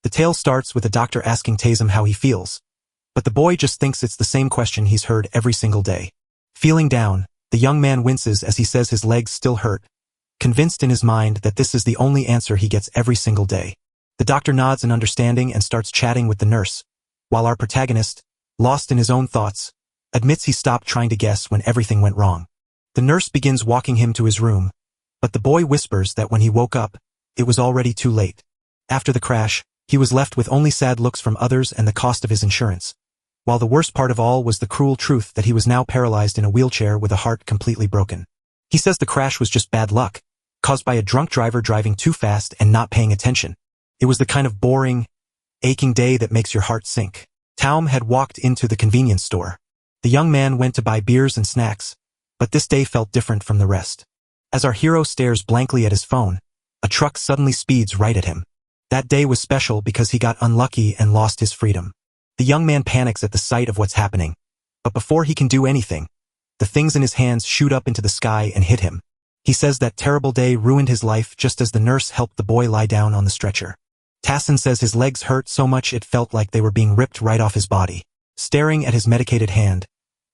The tale starts with the doctor asking Taesim how he feels. But the boy just thinks it's the same question he's heard every single day. Feeling down, the young man winces as he says his legs still hurt, convinced in his mind that this is the only answer he gets every single day. The doctor nods in understanding and starts chatting with the nurse, while our protagonist, lost in his own thoughts, admits he stopped trying to guess when everything went wrong. The nurse begins walking him to his room, but the boy whispers that when he woke up, it was already too late. After the crash, he was left with only sad looks from others and the cost of his insurance. While the worst part of all was the cruel truth that he was now paralyzed in a wheelchair with a heart completely broken. He says the crash was just bad luck, caused by a drunk driver driving too fast and not paying attention. It was the kind of boring, aching day that makes your heart sink. Taum had walked into the convenience store. The young man went to buy beers and snacks, but this day felt different from the rest. As our hero stares blankly at his phone, a truck suddenly speeds right at him. That day was special because he got unlucky and lost his freedom. The young man panics at the sight of what's happening, but before he can do anything, the things in his hands shoot up into the sky and hit him. He says that terrible day ruined his life just as the nurse helped the boy lie down on the stretcher. Tassin says his legs hurt so much it felt like they were being ripped right off his body. Staring at his medicated hand,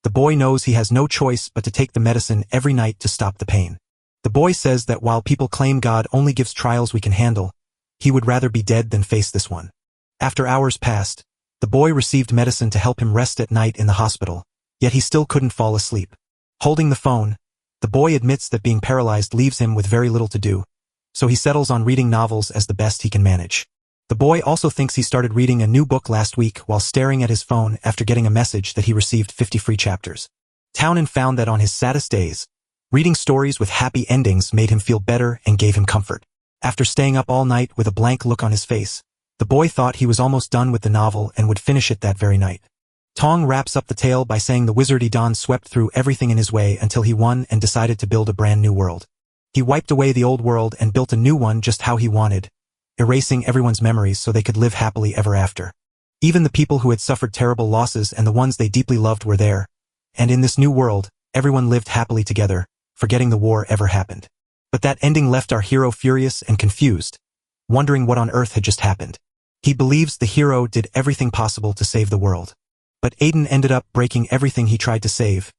the boy knows he has no choice but to take the medicine every night to stop the pain. The boy says that while people claim God only gives trials we can handle, he would rather be dead than face this one. After hours passed, the boy received medicine to help him rest at night in the hospital, yet he still couldn't fall asleep. Holding the phone, the boy admits that being paralyzed leaves him with very little to do, so he settles on reading novels as the best he can manage. The boy also thinks he started reading a new book last week while staring at his phone after getting a message that he received 50 free chapters. Townen found that on his saddest days, reading stories with happy endings made him feel better and gave him comfort. After staying up all night with a blank look on his face, the boy thought he was almost done with the novel and would finish it that very night. Tong wraps up the tale by saying the wizardy Don swept through everything in his way until he won and decided to build a brand new world. He wiped away the old world and built a new one just how he wanted, erasing everyone's memories so they could live happily ever after. Even the people who had suffered terrible losses and the ones they deeply loved were there, and in this new world, everyone lived happily together, forgetting the war ever happened. But that ending left our hero furious and confused, wondering what on earth had just happened. He believes the hero did everything possible to save the world. But Aiden ended up breaking everything he tried to save,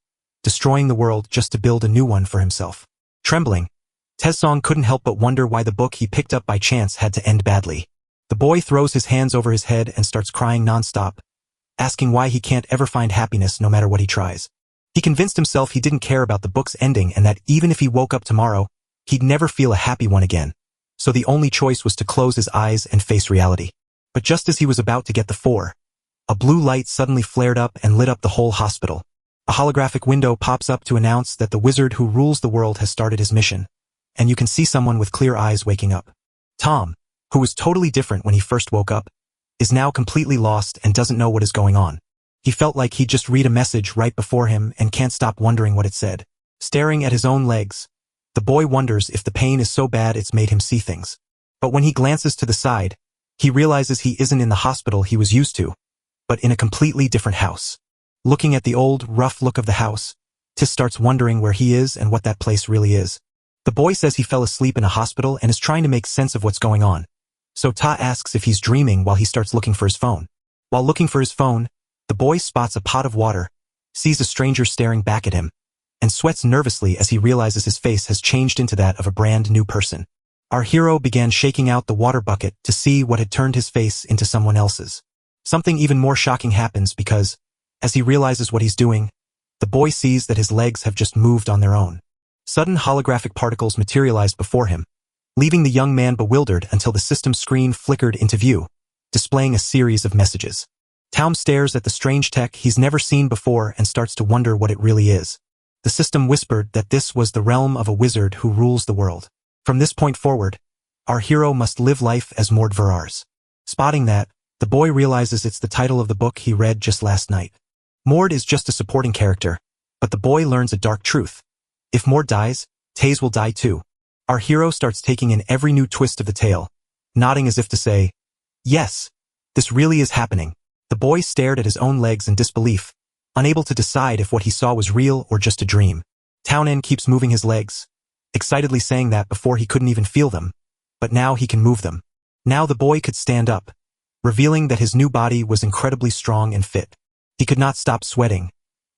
destroying the world just to build a new one for himself. Trembling, Taesong couldn't help but wonder why the book he picked up by chance had to end badly. The boy throws his hands over his head and starts crying nonstop, asking why he can't ever find happiness no matter what he tries. He convinced himself he didn't care about the book's ending and that even if he woke up tomorrow, he'd never feel a happy one again. So the only choice was to close his eyes and face reality. But just as he was about to get the four, a blue light suddenly flared up and lit up the whole hospital. A holographic window pops up to announce that the wizard who rules the world has started his mission, and you can see someone with clear eyes waking up. Tom, who was totally different when he first woke up, is now completely lost and doesn't know what is going on. He felt like he'd just read a message right before him and can't stop wondering what it said. Staring at his own legs, the boy wonders if the pain is so bad it's made him see things. But when he glances to the side, he realizes he isn't in the hospital he was used to, but in a completely different house. Looking at the old, rough look of the house, Tis starts wondering where he is and what that place really is. The boy says he fell asleep in a hospital and is trying to make sense of what's going on. So Ta asks if he's dreaming while he starts looking for his phone. While looking for his phone, the boy spots a pot of water, sees a stranger staring back at him, and sweats nervously as he realizes his face has changed into that of a brand new person. Our hero began shaking out the water bucket to see what had turned his face into someone else's. Something even more shocking happens because, as he realizes what he's doing, the boy sees that his legs have just moved on their own. Sudden holographic particles materialized before him, leaving the young man bewildered until the system screen flickered into view, displaying a series of messages. Taum stares at the strange tech he's never seen before and starts to wonder what it really is. The system whispered that this was the realm of a wizard who rules the world. From this point forward, our hero must live life as Mord Verars. Spotting that, the boy realizes it's the title of the book he read just last night. Mord is just a supporting character, but the boy learns a dark truth. If Mord dies, Taze will die too. Our hero starts taking in every new twist of the tale, nodding as if to say, yes, this really is happening. The boy stared at his own legs in disbelief, unable to decide if what he saw was real or just a dream. Townen keeps moving his legs, excitedly saying that before he couldn't even feel them, but now he can move them. Now the boy could stand up, revealing that his new body was incredibly strong and fit. He could not stop sweating,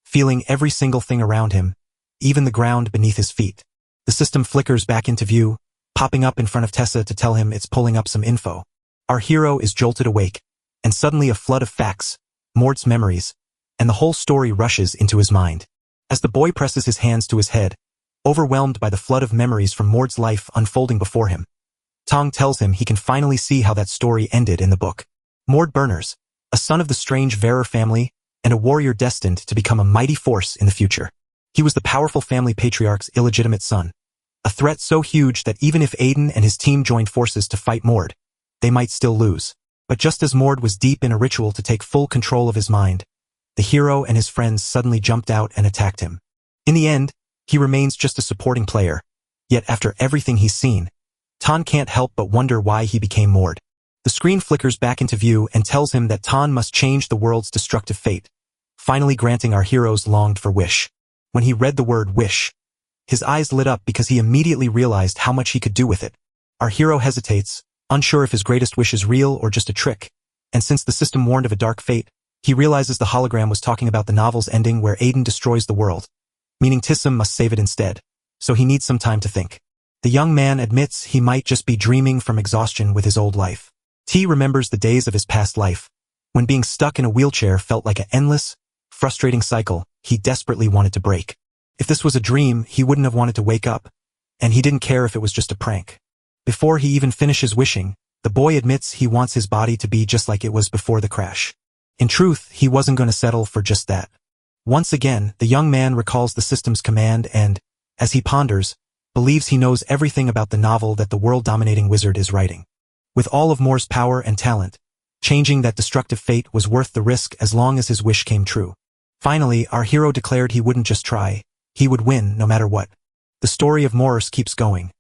feeling every single thing around him, even the ground beneath his feet. The system flickers back into view, popping up in front of Tessa to tell him it's pulling up some info. Our hero is jolted awake, and suddenly a flood of facts, Mord's memories, and the whole story rushes into his mind. As the boy presses his hands to his head, overwhelmed by the flood of memories from Mord's life unfolding before him, Tong tells him he can finally see how that story ended in the book. Mord Berners, a son of the strange Verer family, and a warrior destined to become a mighty force in the future. He was the powerful family patriarch's illegitimate son, a threat so huge that even if Aiden and his team joined forces to fight Mord, they might still lose. But just as Mord was deep in a ritual to take full control of his mind, the hero and his friends suddenly jumped out and attacked him. In the end, he remains just a supporting player, yet after everything he's seen, Tan can't help but wonder why he became Mord. The screen flickers back into view and tells him that Tan must change the world's destructive fate, finally granting our hero's longed-for wish. When he read the word wish, his eyes lit up because he immediately realized how much he could do with it. Our hero hesitates, unsure if his greatest wish is real or just a trick, and since the system warned of a dark fate, he realizes the hologram was talking about the novel's ending where Aiden destroys the world, meaning Tissam must save it instead, so he needs some time to think. The young man admits he might just be dreaming from exhaustion with his old life. T remembers the days of his past life, when being stuck in a wheelchair felt like an endless, frustrating cycle he desperately wanted to break. If this was a dream, he wouldn't have wanted to wake up, and he didn't care if it was just a prank. Before he even finishes wishing, the boy admits he wants his body to be just like it was before the crash. In truth, he wasn't going to settle for just that. Once again, the young man recalls the system's command and, as he ponders, believes he knows everything about the novel that the world-dominating wizard is writing. With all of Moore's power and talent, changing that destructive fate was worth the risk as long as his wish came true. Finally, our hero declared he wouldn't just try, he would win no matter what. The story of Morris keeps going,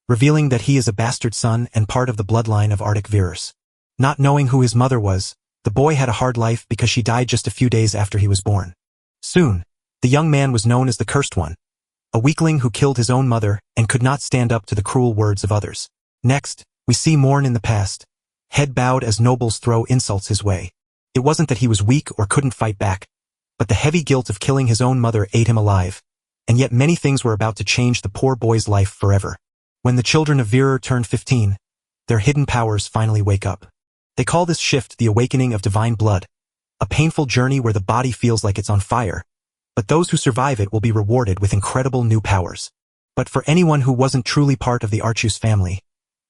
revealing that he is a bastard son and part of the bloodline of Arctic Virus. Not knowing who his mother was, the boy had a hard life because she died just a few days after he was born. Soon, the young man was known as the Cursed One, a weakling who killed his own mother and could not stand up to the cruel words of others. Next, we see Morn in the past, head bowed as nobles throw insults his way. It wasn't that he was weak or couldn't fight back, but the heavy guilt of killing his own mother ate him alive, and yet many things were about to change the poor boy's life forever. When the children of Virer turned 15, their hidden powers finally wake up. They call this shift the awakening of divine blood, a painful journey where the body feels like it's on fire, but those who survive it will be rewarded with incredible new powers. But for anyone who wasn't truly part of the Archus family,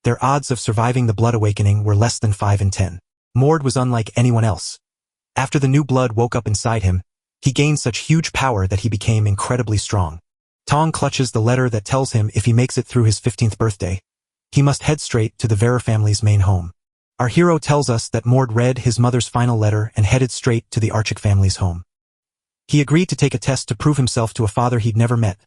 their odds of surviving the blood awakening were less than 5 in 10. Mord was unlike anyone else. After the new blood woke up inside him, he gained such huge power that he became incredibly strong. Tong clutches the letter that tells him if he makes it through his 15th birthday, he must head straight to the Vera family's main home. Our hero tells us that Mord read his mother's final letter and headed straight to the Archik family's home. He agreed to take a test to prove himself to a father he'd never met,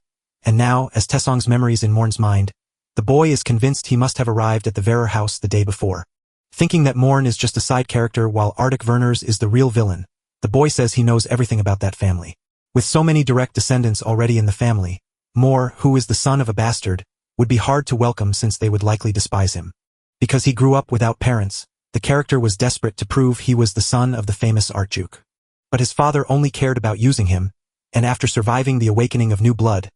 and now, as Tessong's memories in Morn's mind, the boy is convinced he must have arrived at the Vera house the day before. Thinking that Morn is just a side character while Arctic Verners is the real villain, the boy says he knows everything about that family. With so many direct descendants already in the family, Mor, who is the son of a bastard, would be hard to welcome since they would likely despise him. Because he grew up without parents, the character was desperate to prove he was the son of the famous Archduke. But his father only cared about using him, and after surviving the awakening of new blood,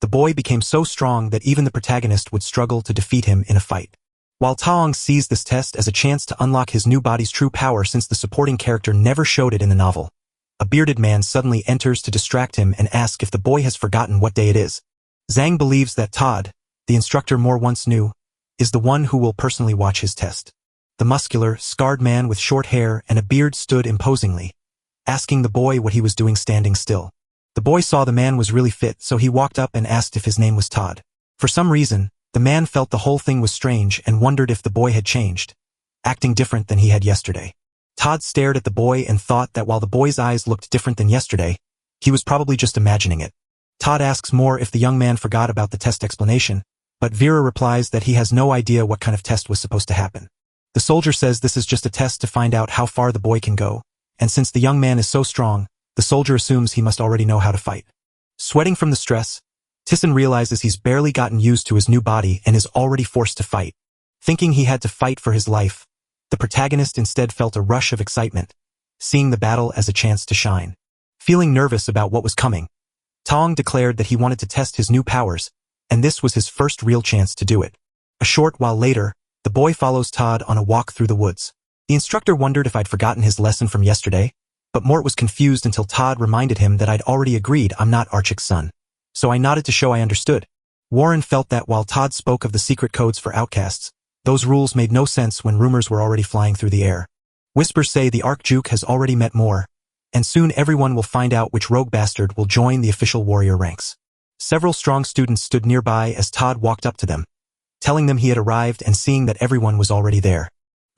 the boy became so strong that even the protagonist would struggle to defeat him in a fight. While Taong sees this test as a chance to unlock his new body's true power since the supporting character never showed it in the novel, a bearded man suddenly enters to distract him and ask if the boy has forgotten what day it is. Zhang believes that Todd, the instructor Mor once knew, is the one who will personally watch his test. The muscular, scarred man with short hair and a beard stood imposingly, asking the boy what he was doing standing still. The boy saw the man was really fit, so he walked up and asked if his name was Todd. For some reason, the man felt the whole thing was strange and wondered if the boy had changed, acting different than he had yesterday. Todd stared at the boy and thought that while the boy's eyes looked different than yesterday, he was probably just imagining it. Todd asks Mor if the young man forgot about the test explanation, but Vera replies that he has no idea what kind of test was supposed to happen. The soldier says this is just a test to find out how far the boy can go, and since the young man is so strong, the soldier assumes he must already know how to fight. Sweating from the stress, Tissan realizes he's barely gotten used to his new body and is already forced to fight. Thinking he had to fight for his life, The protagonist instead felt a rush of excitement, seeing the battle as a chance to shine. Feeling nervous about what was coming, Tong declared that he wanted to test his new powers, and this was his first real chance to do it. A short while later, the boy follows Todd on a walk through the woods. The instructor wondered if I'd forgotten his lesson from yesterday, but Mort was confused until Todd reminded him that I'd already agreed I'm not Archic's son. So I nodded to show I understood. Warren felt that while Todd spoke of the secret codes for outcasts, those rules made no sense when rumors were already flying through the air. Whispers say the Archduke has already met Moore, and soon everyone will find out which rogue bastard will join the official warrior ranks. Several strong students stood nearby as Todd walked up to them, telling them he had arrived and seeing that everyone was already there.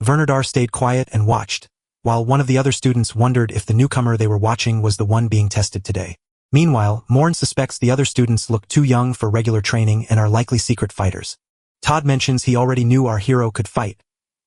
Vernadar stayed quiet and watched, while one of the other students wondered if the newcomer they were watching was the one being tested today. Meanwhile, Morn suspects the other students look too young for regular training and are likely secret fighters. Todd mentions he already knew our hero could fight,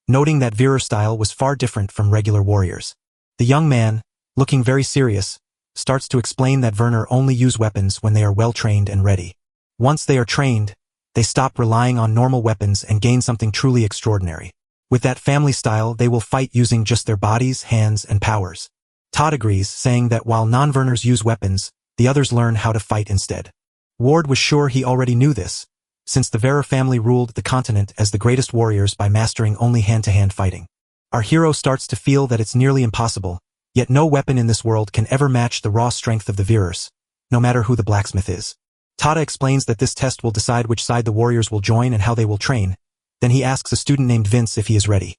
noting that Vera's style was far different from regular warriors. The young man, looking very serious, starts to explain that Werner only use weapons when they are well-trained and ready. Once they are trained, they stop relying on normal weapons and gain something truly extraordinary. With that family style, they will fight using just their bodies, hands, and powers. Todd agrees, saying that while non-Werners use weapons, the others learn how to fight instead. Ward was sure he already knew this, since the Vera family ruled the continent as the greatest warriors by mastering only hand-to-hand fighting. Our hero starts to feel that it's nearly impossible, yet no weapon in this world can ever match the raw strength of the Verers, no matter who the blacksmith is. Tada explains that this test will decide which side the warriors will join and how they will train. Then he asks a student named Vince if he is ready.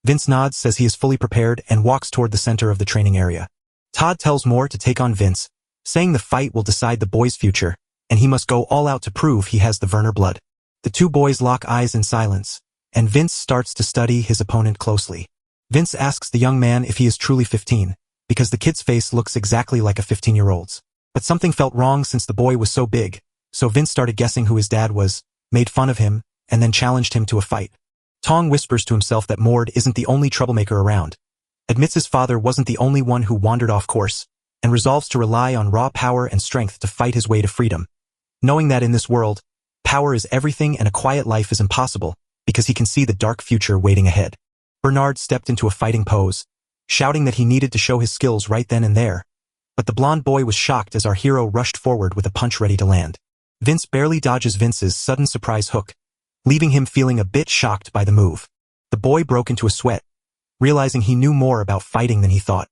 Vince nods, says he is fully prepared, and walks toward the center of the training area. Todd tells Moore to take on Vince, saying the fight will decide the boy's future, and he must go all out to prove he has the Werner blood. The two boys lock eyes in silence, and Vince starts to study his opponent closely. Vince asks the young man if he is truly 15, because the kid's face looks exactly like a 15-year-old's. But something felt wrong since the boy was so big, so Vince started guessing who his dad was, made fun of him, and then challenged him to a fight. Tong whispers to himself that Mord isn't the only troublemaker around, admits his father wasn't the only one who wandered off course, and resolves to rely on raw power and strength to fight his way to freedom. Knowing that in this world, power is everything and a quiet life is impossible, because he can see the dark future waiting ahead. Bernard stepped into a fighting pose, shouting that he needed to show his skills right then and there, but the blonde boy was shocked as our hero rushed forward with a punch ready to land. Vince barely dodges Vince's sudden surprise hook, leaving him feeling a bit shocked by the move. The boy broke into a sweat, realizing he knew more about fighting than he thought,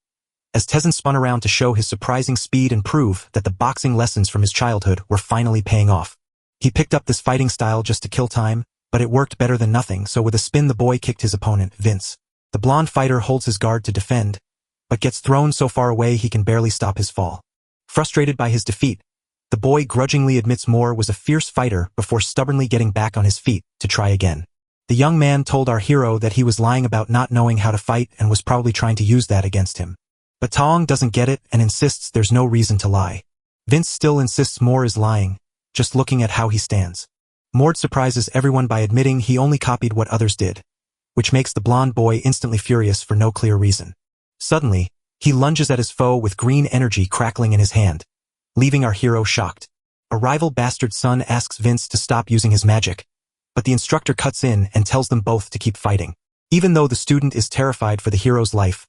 as Tezen spun around to show his surprising speed and prove that the boxing lessons from his childhood were finally paying off. He picked up this fighting style just to kill time, but it worked better than nothing, so with a spin the boy kicked his opponent, Vince. The blonde fighter holds his guard to defend, but gets thrown so far away he can barely stop his fall. Frustrated by his defeat, the boy grudgingly admits Moore was a fierce fighter before stubbornly getting back on his feet to try again. The young man told our hero that he was lying about not knowing how to fight and was probably trying to use that against him. But Tong doesn't get it and insists there's no reason to lie. Vince still insists Moore is lying, just looking at how he stands. Mord surprises everyone by admitting he only copied what others did, which makes the blonde boy instantly furious for no clear reason. Suddenly, he lunges at his foe with green energy crackling in his hand, leaving our hero shocked. A rival bastard son asks Vince to stop using his magic, but the instructor cuts in and tells them both to keep fighting. Even though the student is terrified for the hero's life,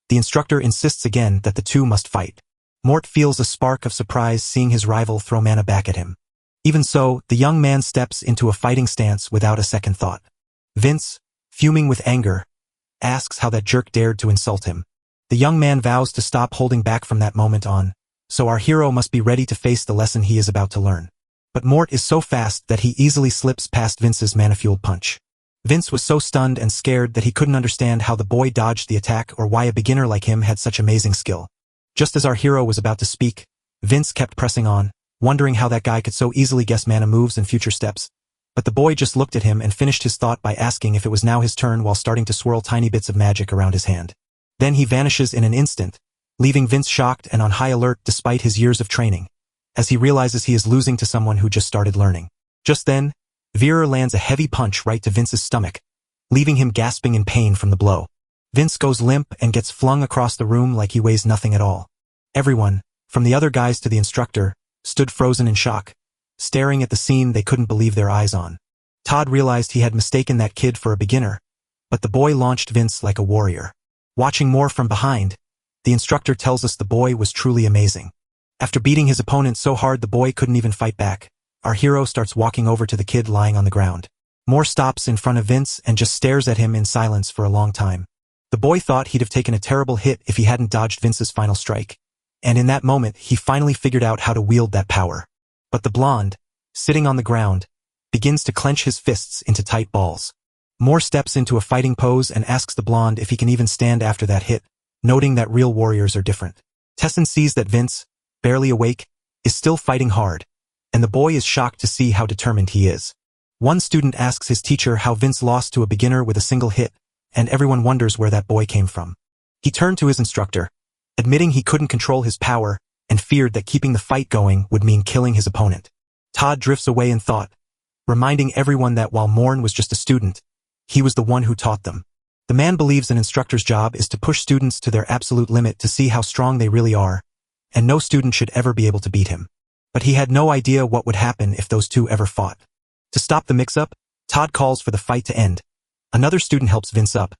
the instructor insists again that the two must fight. Mort feels a spark of surprise seeing his rival throw mana back at him. Even so, the young man steps into a fighting stance without a second thought. Vince, fuming with anger, asks how that jerk dared to insult him. The young man vows to stop holding back from that moment on, so our hero must be ready to face the lesson he is about to learn. But Mort is so fast that he easily slips past Vince's mana-fueled punch. Vince was so stunned and scared that he couldn't understand how the boy dodged the attack or why a beginner like him had such amazing skill. Just as our hero was about to speak, Vince kept pressing on, wondering how that guy could so easily guess mana moves and future steps. But the boy just looked at him and finished his thought by asking if it was now his turn while starting to swirl tiny bits of magic around his hand. Then he vanishes in an instant, leaving Vince shocked and on high alert despite his years of training, as he realizes he is losing to someone who just started learning. Just then, Vera lands a heavy punch right to Vince's stomach, leaving him gasping in pain from the blow. Vince goes limp and gets flung across the room like he weighs nothing at all. Everyone, from the other guys to the instructor, stood frozen in shock, staring at the scene they couldn't believe their eyes on. Todd realized he had mistaken that kid for a beginner, But the boy launched Vince like a warrior. Watching more from behind, the instructor tells us the boy was truly amazing. After beating his opponent so hard the boy couldn't even fight back, our hero starts walking over to the kid lying on the ground. Moore stops in front of Vince and just stares at him in silence for a long time. The boy thought he'd have taken a terrible hit if he hadn't dodged Vince's final strike. And in that moment, he finally figured out how to wield that power. But the blonde, sitting on the ground, begins to clench his fists into tight balls. Moore steps into a fighting pose and asks the blonde if he can even stand after that hit, noting that real warriors are different. Tessin sees that Vince, barely awake, is still fighting hard, and the boy is shocked to see how determined he is. One student asks his teacher how Vince lost to a beginner with a single hit, and everyone wonders where that boy came from. He turned to his instructor, admitting he couldn't control his power and feared that keeping the fight going would mean killing his opponent. Todd drifts away in thought, reminding everyone that while Morn was just a student, he was the one who taught them. The man believes an instructor's job is to push students to their absolute limit to see how strong they really are, and no student should ever be able to beat him. But he had no idea what would happen if those two ever fought. To stop the mix-up, Todd calls for the fight to end. Another student helps Vince up.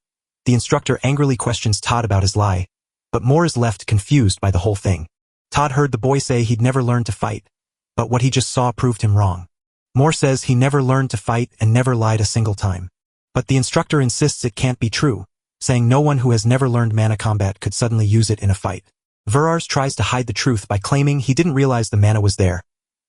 The instructor angrily questions Todd about his lie, but Moore is left confused by the whole thing. Todd heard the boy say he'd never learned to fight, but what he just saw proved him wrong. Moore says he never learned to fight and never lied a single time. But the instructor insists it can't be true, saying no one who has never learned mana combat could suddenly use it in a fight. Verars tries to hide the truth by claiming he didn't realize the mana was there,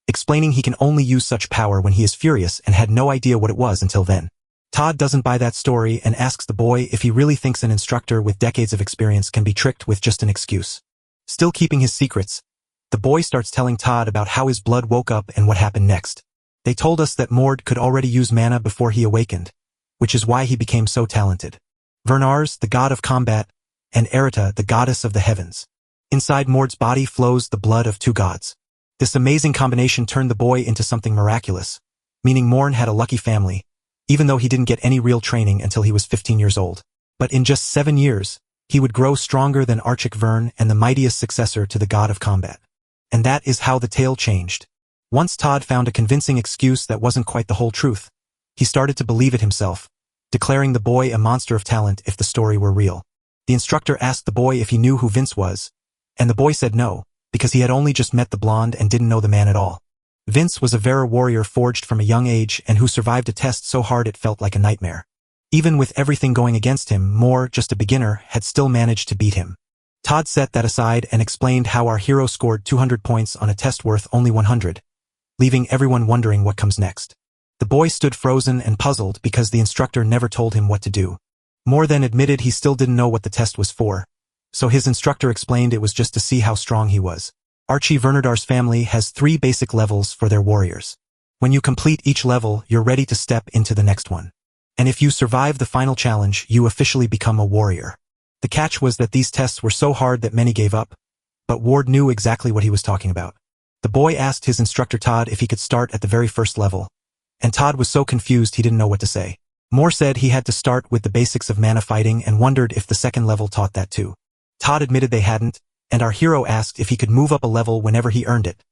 explaining he can only use such power when he is furious and had no idea what it was until then. Todd doesn't buy that story and asks the boy if he really thinks an instructor with decades of experience can be tricked with just an excuse. Still keeping his secrets, the boy starts telling Todd about how his blood woke up and what happened next. They told us that Mord could already use mana before he awakened, which is why he became so talented. Vernars, the god of combat, and Erita, the goddess of the heavens. Inside Mord's body flows the blood of two gods. This amazing combination turned the boy into something miraculous, meaning Morn had a lucky family, even though he didn't get any real training until he was 15 years old. But in just 7 years, he would grow stronger than Archik Vern and the mightiest successor to the god of combat. And that is how the tale changed. Once Todd found a convincing excuse that wasn't quite the whole truth, he started to believe it himself, declaring the boy a monster of talent if the story were real. The instructor asked the boy if he knew who Vince was, and the boy said no, because he had only just met the blonde and didn't know the man at all. Vince was a Vera warrior forged from a young age and who survived a test so hard it felt like a nightmare. Even with everything going against him, Moore, just a beginner, had still managed to beat him. Todd set that aside and explained how our hero scored 200 points on a test worth only 100, leaving everyone wondering what comes next. The boy stood frozen and puzzled because the instructor never told him what to do. Moore then admitted he still didn't know what the test was for, so his instructor explained it was just to see how strong he was. Archie Vernadar's family has 3 basic levels for their warriors. When you complete each level, you're ready to step into the next one. And if you survive the final challenge, you officially become a warrior. The catch was that these tests were so hard that many gave up, but Ward knew exactly what he was talking about. The boy asked his instructor Todd if he could start at the very first level, and Todd was so confused he didn't know what to say. Moore said he had to start with the basics of mana fighting and wondered if the second level taught that too. Todd admitted they hadn't, and our hero asked if he could move up a level whenever he earned it,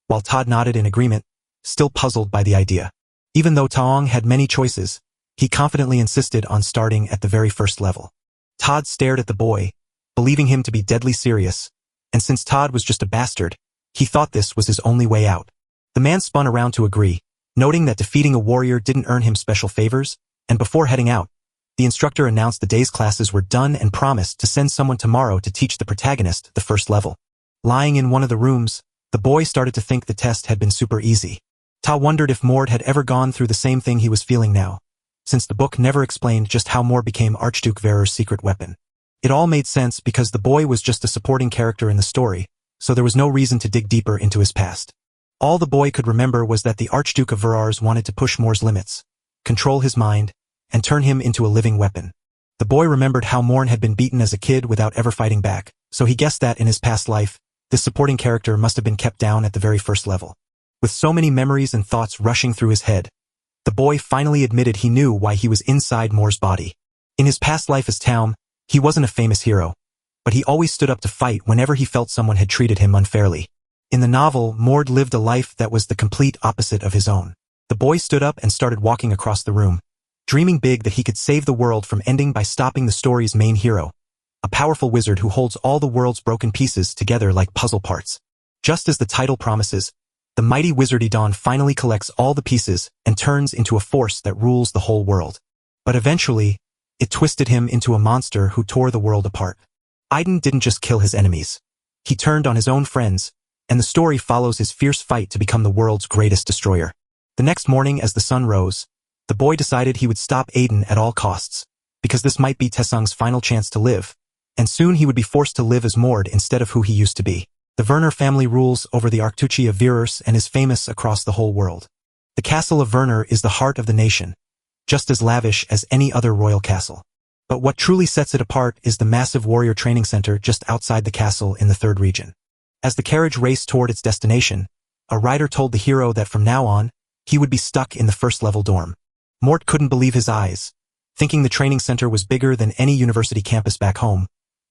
while Todd nodded in agreement, still puzzled by the idea. Even though Taong had many choices, he confidently insisted on starting at the very first level. Todd stared at the boy, believing him to be deadly serious, and since Todd was just a bastard, he thought this was his only way out. The man spun around to agree, noting that defeating a warrior didn't earn him special favors, and before heading out, the instructor announced the day's classes were done and promised to send someone tomorrow to teach the protagonist the first level. Lying in one of the rooms, the boy started to think the test had been super easy. Ta wondered if Mord had ever gone through the same thing he was feeling now, since the book never explained just how Mord became Archduke Verer's secret weapon. It all made sense because the boy was just a supporting character in the story, so there was no reason to dig deeper into his past. All the boy could remember was that the Archduke of Verars wanted to push Mor's limits, control his mind, and turn him into a living weapon. The boy remembered how Morn had been beaten as a kid without ever fighting back, so he guessed that in his past life, this supporting character must have been kept down at the very first level. With so many memories and thoughts rushing through his head, the boy finally admitted he knew why he was inside Mor's body. In his past life as Taum, he wasn't a famous hero, but he always stood up to fight whenever he felt someone had treated him unfairly. In the novel, Mord lived a life that was the complete opposite of his own. The boy stood up and started walking across the room, dreaming big that he could save the world from ending by stopping the story's main hero, a powerful wizard who holds all the world's broken pieces together like puzzle parts. Just as the title promises, the mighty wizard Idon finally collects all the pieces and turns into a force that rules the whole world. But eventually, it twisted him into a monster who tore the world apart. Idon didn't just kill his enemies. He turned on his own friends, and the story follows his fierce fight to become the world's greatest destroyer. The next morning as the sun rose, the boy decided he would stop Aiden at all costs, because this might be Taesung's final chance to live, and soon he would be forced to live as Mord instead of who he used to be. The Werner family rules over the Archduchy of Virus and is famous across the whole world. The castle of Werner is the heart of the nation, just as lavish as any other royal castle. But what truly sets it apart is the massive warrior training center just outside the castle in the third region. As the carriage raced toward its destination, a rider told the hero that from now on, he would be stuck in the first-level dorm. Mort couldn't believe his eyes, thinking the training center was bigger than any university campus back home,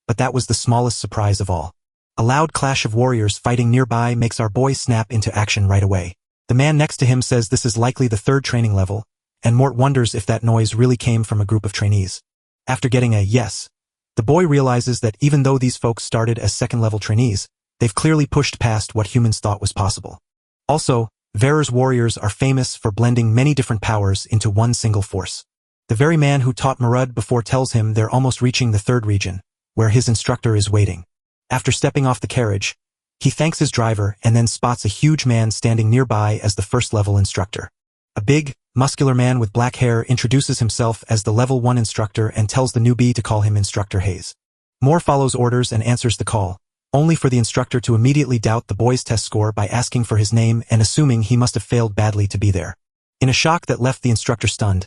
but that was the smallest surprise of all. A loud clash of warriors fighting nearby makes our boy snap into action right away. The man next to him says this is likely the third training level, and Mort wonders if that noise really came from a group of trainees. After getting a yes, the boy realizes that even though these folks started as second-level trainees, they've clearly pushed past what humans thought was possible. Also, Verer's warriors are famous for blending many different powers into one single force. The very man who taught Marud before tells him they're almost reaching the third region, where his instructor is waiting. After stepping off the carriage, he thanks his driver and then spots a huge man standing nearby as the first-level instructor. A big, muscular man with black hair introduces himself as the level 1 instructor and tells the newbie to call him Instructor Hayes. Moore follows orders and answers the call, only for the instructor to immediately doubt the boy's test score by asking for his name and assuming he must have failed badly to be there. In a shock that left the instructor stunned,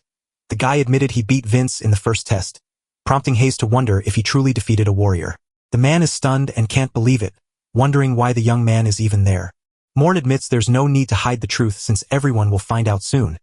the guy admitted he beat Vince in the first test, prompting Hayes to wonder if he truly defeated a warrior. The man is stunned and can't believe it, wondering why the young man is even there. Morn admits there's no need to hide the truth since everyone will find out soon,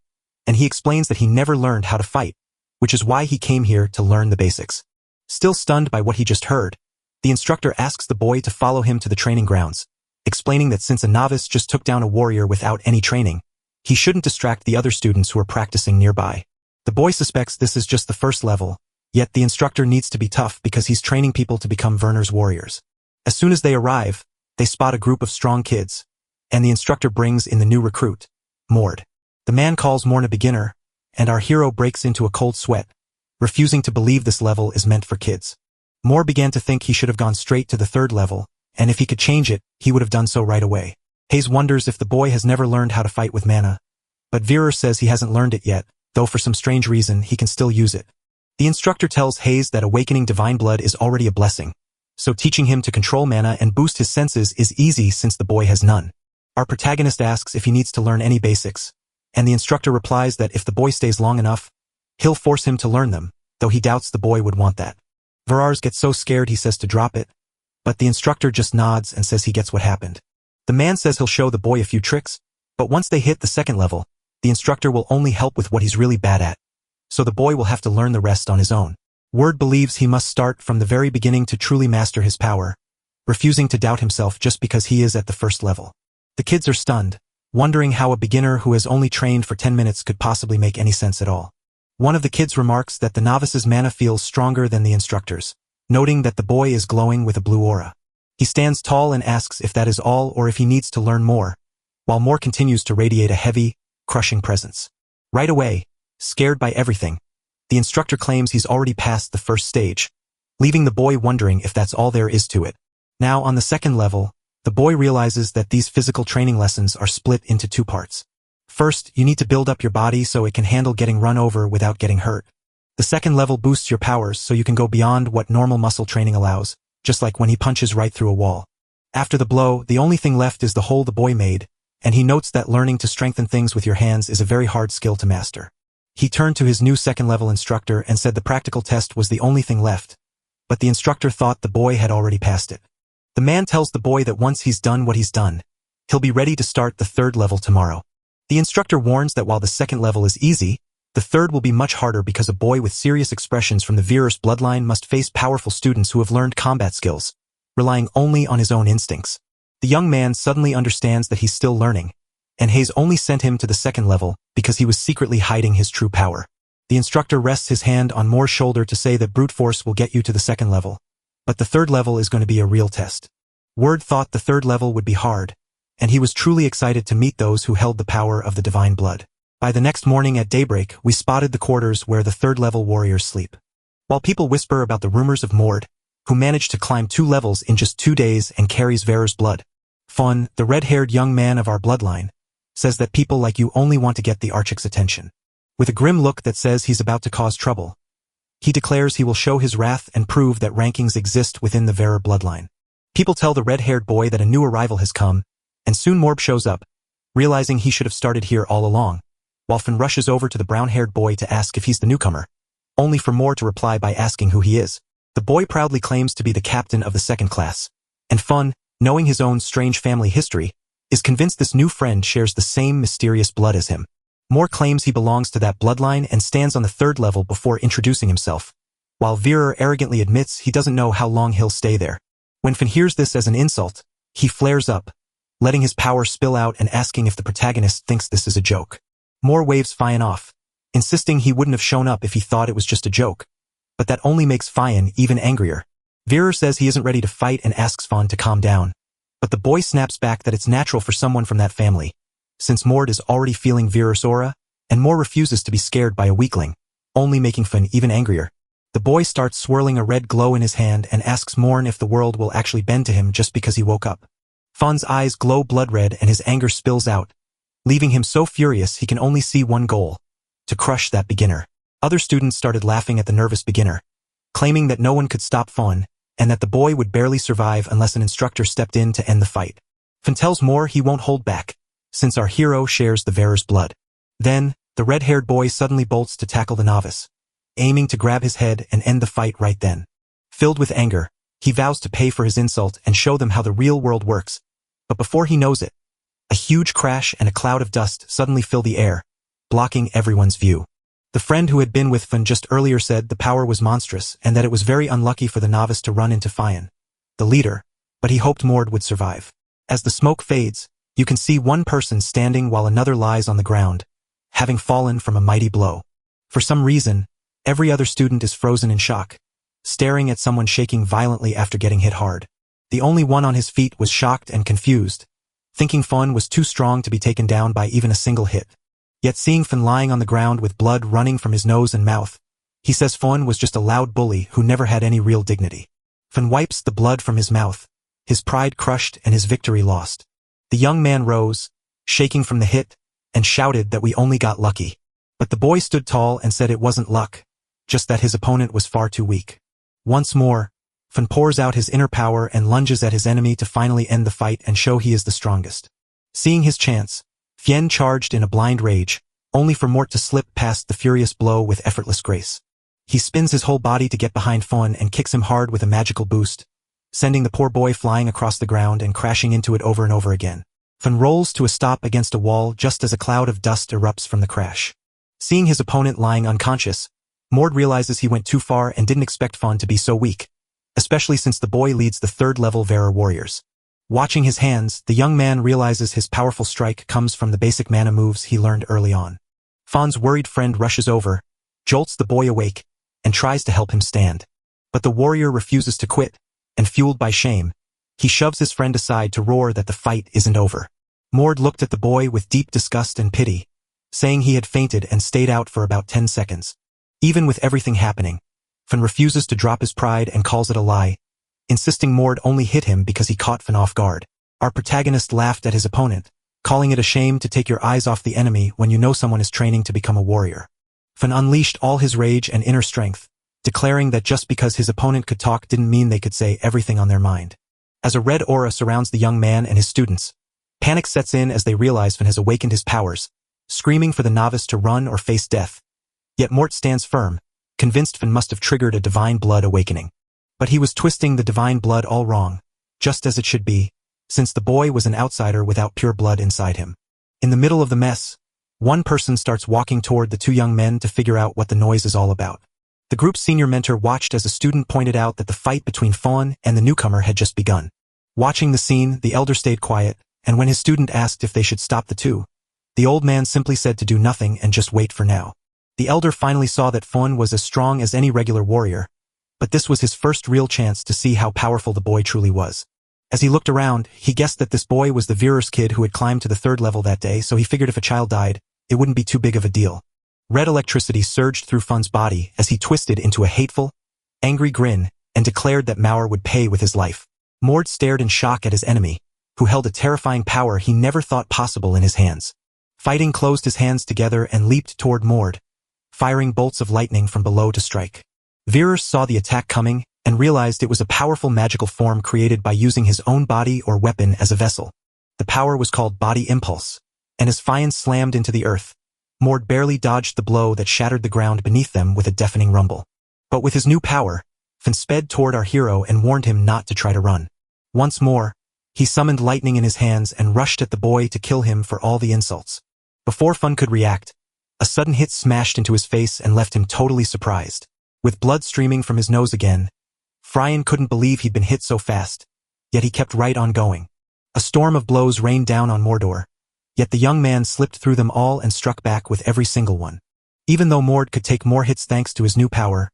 and he explains that he never learned how to fight, which is why he came here to learn the basics. Still stunned by what he just heard, the instructor asks the boy to follow him to the training grounds, explaining that since a novice just took down a warrior without any training, he shouldn't distract the other students who are practicing nearby. The boy suspects this is just the first level, yet the instructor needs to be tough because he's training people to become Werner's warriors. As soon as they arrive, they spot a group of strong kids, and the instructor brings in the new recruit, Mord. The man calls Morn a beginner, and our hero breaks into a cold sweat, refusing to believe this level is meant for kids. Moore began to think he should have gone straight to the third level, and if he could change it, he would have done so right away. Hayes wonders if the boy has never learned how to fight with mana, but Virer says he hasn't learned it yet, though for some strange reason he can still use it. The instructor tells Hayes that awakening divine blood is already a blessing, so teaching him to control mana and boost his senses is easy since the boy has none. Our protagonist asks if he needs to learn any basics, and the instructor replies that if the boy stays long enough, he'll force him to learn them, though he doubts the boy would want that. Verars gets so scared he says to drop it, but the instructor just nods and says he gets what happened. The man says he'll show the boy a few tricks, but once they hit the second level, the instructor will only help with what he's really bad at, so the boy will have to learn the rest on his own. Word believes he must start from the very beginning to truly master his power, refusing to doubt himself just because he is at the first level. The kids are stunned, wondering how a beginner who has only trained for 10 minutes could possibly make any sense at all. One of the kids remarks that the novice's mana feels stronger than the instructor's, noting that the boy is glowing with a blue aura. He stands tall and asks if that is all or if he needs to learn more, while Moore continues to radiate a heavy, crushing presence. Right away, scared by everything, the instructor claims he's already passed the first stage, leaving the boy wondering if that's all there is to it. Now on the second level, the boy realizes that these physical training lessons are split into two parts. First, you need to build up your body so it can handle getting run over without getting hurt. The second level boosts your powers so you can go beyond what normal muscle training allows, just like when he punches right through a wall. After the blow, the only thing left is the hole the boy made, and he notes that learning to strengthen things with your hands is a very hard skill to master. He turned to his new second-level instructor and said the practical test was the only thing left, but the instructor thought the boy had already passed it. The man tells the boy that once he's done what he's done, he'll be ready to start the third level tomorrow. The instructor warns that while the second level is easy, the third will be much harder because a boy with serious expressions from the Virus bloodline must face powerful students who have learned combat skills, relying only on his own instincts. The young man suddenly understands that he's still learning, and Hayes only sent him to the second level because he was secretly hiding his true power. The instructor rests his hand on Moore's shoulder to say that brute force will get you to the second level, but the third level is going to be a real test. Ward thought the third level would be hard, and he was truly excited to meet those who held the power of the divine blood. By the next morning at daybreak, we spotted the quarters where the third-level warriors sleep. While people whisper about the rumors of Mord, who managed to climb 2 levels in just 2 days and carries Vera's blood, Fun, the red-haired young man of our bloodline, says that people like you only want to get the Archic's attention. With a grim look that says he's about to cause trouble, he declares he will show his wrath and prove that rankings exist within the Vera bloodline. People tell the red-haired boy that a new arrival has come, and soon Morb shows up, realizing he should have started here all along, while Fun rushes over to the brown-haired boy to ask if he's the newcomer, only for Moore to reply by asking who he is. The boy proudly claims to be the captain of the second class, and Fun, knowing his own strange family history, is convinced this new friend shares the same mysterious blood as him. Moore claims he belongs to that bloodline and stands on the third level before introducing himself, while Vera arrogantly admits he doesn't know how long he'll stay there. When Fun hears this as an insult, he flares up, letting his power spill out and asking if the protagonist thinks this is a joke. Moore waves Fian off, insisting he wouldn't have shown up if he thought it was just a joke, but that only makes Fian even angrier. Vera says he isn't ready to fight and asks Fawn to calm down, but the boy snaps back that it's natural for someone from that family, since Mord is already feeling Vera's aura, and Moore refuses to be scared by a weakling, only making Fun even angrier. The boy starts swirling a red glow in his hand and asks Morn if the world will actually bend to him just because he woke up. Fawn's eyes glow blood red and his anger spills out, leaving him so furious he can only see one goal: to crush that beginner. Other students started laughing at the nervous beginner, claiming that no one could stop Fawn, and that the boy would barely survive unless an instructor stepped in to end the fight. Fun tells Moore he won't hold back, since our hero shares the Vera's blood. Then, the red-haired boy suddenly bolts to tackle the novice, aiming to grab his head and end the fight right then. Filled with anger, he vows to pay for his insult and show them how the real world works, but before he knows it, a huge crash and a cloud of dust suddenly fill the air, blocking everyone's view. The friend who had been with Fun just earlier said the power was monstrous and that it was very unlucky for the novice to run into Fian, the leader, but he hoped Mord would survive. As the smoke fades, you can see one person standing while another lies on the ground, having fallen from a mighty blow. For some reason, every other student is frozen in shock, staring at someone shaking violently after getting hit hard. The only one on his feet was shocked and confused, thinking Fun was too strong to be taken down by even a single hit. Yet seeing Fun lying on the ground with blood running from his nose and mouth, he says Fun was just a loud bully who never had any real dignity. Fun wipes the blood from his mouth, his pride crushed and his victory lost. The young man rose, shaking from the hit, and shouted that we only got lucky. But the boy stood tall and said it wasn't luck, just that his opponent was far too weak. Once more, Fun pours out his inner power and lunges at his enemy to finally end the fight and show he is the strongest. Seeing his chance, Fien charged in a blind rage, only for Mort to slip past the furious blow with effortless grace. He spins his whole body to get behind Fun and kicks him hard with a magical boost, sending the poor boy flying across the ground and crashing into it over and over again. Fun rolls to a stop against a wall just as a cloud of dust erupts from the crash. Seeing his opponent lying unconscious, Mord realizes he went too far and didn't expect Fun to be so weak, especially since the boy leads the third-level Vera warriors. Watching his hands, the young man realizes his powerful strike comes from the basic mana moves he learned early on. Fawn's worried friend rushes over, jolts the boy awake, and tries to help him stand. But the warrior refuses to quit, and fueled by shame, he shoves his friend aside to roar that the fight isn't over. Mord looked at the boy with deep disgust and pity, saying he had fainted and stayed out for about 10 seconds. Even with everything happening, Fun refuses to drop his pride and calls it a lie, insisting Mord only hit him because he caught Fun off guard. Our protagonist laughed at his opponent, calling it a shame to take your eyes off the enemy when you know someone is training to become a warrior. Fun unleashed all his rage and inner strength, declaring that just because his opponent could talk didn't mean they could say everything on their mind. As a red aura surrounds the young man and his students, panic sets in as they realize Fun has awakened his powers, screaming for the novice to run or face death. Yet Mort stands firm, convinced Fun must have triggered a divine blood awakening. But he was twisting the divine blood all wrong, just as it should be, since the boy was an outsider without pure blood inside him. In the middle of the mess, one person starts walking toward the two young men to figure out what the noise is all about. The group's senior mentor watched as a student pointed out that the fight between Fawn and the newcomer had just begun. Watching the scene, the elder stayed quiet, and when his student asked if they should stop the two, the old man simply said to do nothing and just wait for now. The elder finally saw that Fun was as strong as any regular warrior, but this was his first real chance to see how powerful the boy truly was. As he looked around, he guessed that this boy was the Virus kid who had climbed to the 3rd level that day, so he figured if a child died, it wouldn't be too big of a deal. Red electricity surged through Fun's body as he twisted into a hateful, angry grin and declared that Mauer would pay with his life. Mord stared in shock at his enemy, who held a terrifying power he never thought possible in his hands. Fighting closed his hands together and leaped toward Mord, firing bolts of lightning from below to strike. Virus saw the attack coming and realized it was a powerful magical form created by using his own body or weapon as a vessel. The power was called Body Impulse, and as Fian slammed into the earth, Mord barely dodged the blow that shattered the ground beneath them with a deafening rumble. But with his new power, Fin sped toward our hero and warned him not to try to run. Once more, he summoned lightning in his hands and rushed at the boy to kill him for all the insults. Before Fun could react, a sudden hit smashed into his face and left him totally surprised. With blood streaming from his nose again, Frian couldn't believe he'd been hit so fast, yet he kept right on going. A storm of blows rained down on Mordor, yet the young man slipped through them all and struck back with every single one. Even though Mord could take more hits thanks to his new power,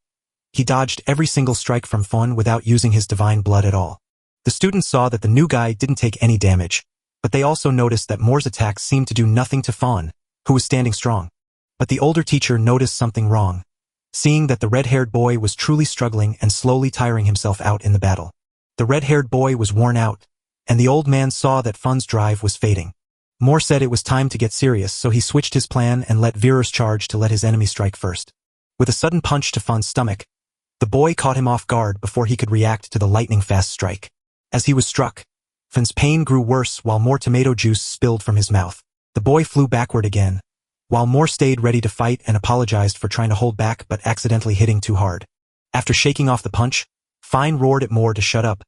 he dodged every single strike from Fun without using his divine blood at all. The students saw that the new guy didn't take any damage, but they also noticed that Mord's attacks seemed to do nothing to Fun, who was standing strong. But the older teacher noticed something wrong, seeing that the red-haired boy was truly struggling and slowly tiring himself out in the battle. The red-haired boy was worn out, and the old man saw that Fun's drive was fading. Mord said it was time to get serious, so he switched his plan and let Virus charge to let his enemy strike first. With a sudden punch to Fun's stomach, the boy caught him off guard before he could react to the lightning-fast strike. As he was struck, Fun's pain grew worse while more tomato juice spilled from his mouth. The boy flew backward again, while Mord stayed ready to fight and apologized for trying to hold back but accidentally hitting too hard. After shaking off the punch, Fine roared at Mord to shut up,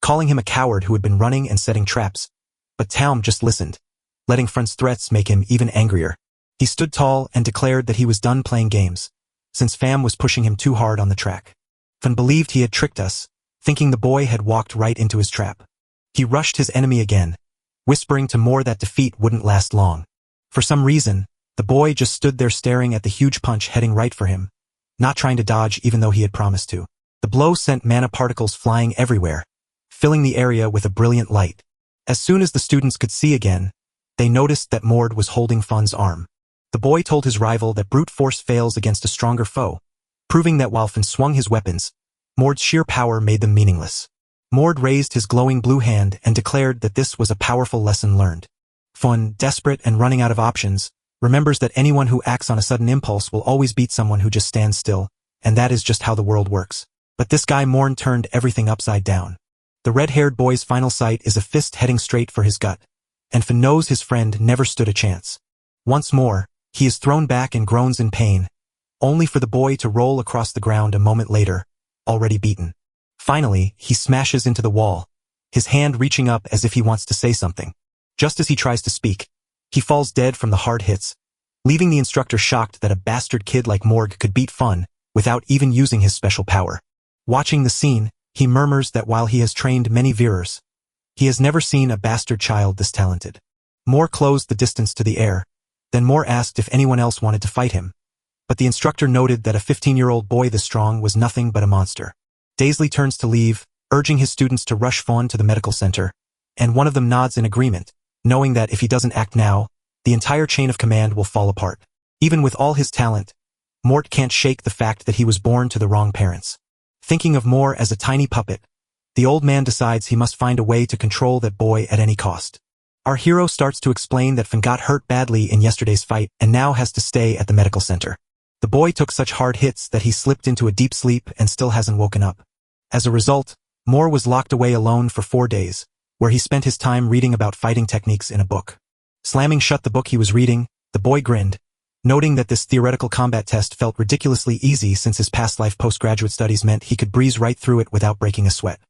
calling him a coward who had been running and setting traps. But Taum just listened, letting Fun's threats make him even angrier. He stood tall and declared that he was done playing games, since Fam was pushing him too hard on the track. Fun believed he had tricked us, thinking the boy had walked right into his trap. He rushed his enemy again, whispering to Mord that defeat wouldn't last long. For some reason, the boy just stood there staring at the huge punch heading right for him, not trying to dodge even though he had promised to. The blow sent mana particles flying everywhere, filling the area with a brilliant light. As soon as the students could see again, they noticed that Mord was holding Fun's arm. The boy told his rival that brute force fails against a stronger foe, proving that while Fun swung his weapons, Mord's sheer power made them meaningless. Mord raised his glowing blue hand and declared that this was a powerful lesson learned. Fun, desperate and running out of options, remembers that anyone who acts on a sudden impulse will always beat someone who just stands still, and that is just how the world works. But this guy Morn turned everything upside down. The red-haired boy's final sight is a fist heading straight for his gut, and Fun knows his friend never stood a chance. Once more, he is thrown back and groans in pain, only for the boy to roll across the ground a moment later, already beaten. Finally, he smashes into the wall, his hand reaching up as if he wants to say something. Just as he tries to speak, he falls dead from the hard hits, leaving the instructor shocked that a bastard kid like Morg could beat Fun without even using his special power. Watching the scene, he murmurs that while he has trained many Virers, he has never seen a bastard child this talented. Mor closed the distance to the air, then Mor asked if anyone else wanted to fight him, but the instructor noted that a 15-year-old boy this strong was nothing but a monster. Daisley turns to leave, urging his students to rush Fawn to the medical center, and one of them nods in agreement, knowing that if he doesn't act now, the entire chain of command will fall apart. Even with all his talent, Mort can't shake the fact that he was born to the wrong parents. Thinking of Mor as a tiny puppet, the old man decides he must find a way to control that boy at any cost. Our hero starts to explain that Finn got hurt badly in yesterday's fight and now has to stay at the medical center. The boy took such hard hits that he slipped into a deep sleep and still hasn't woken up. As a result, Mor was locked away alone for 4 days, where he spent his time reading about fighting techniques in a book. Slamming shut the book he was reading, the boy grinned, noting that this theoretical combat test felt ridiculously easy since his past life postgraduate studies meant he could breeze right through it without breaking a sweat.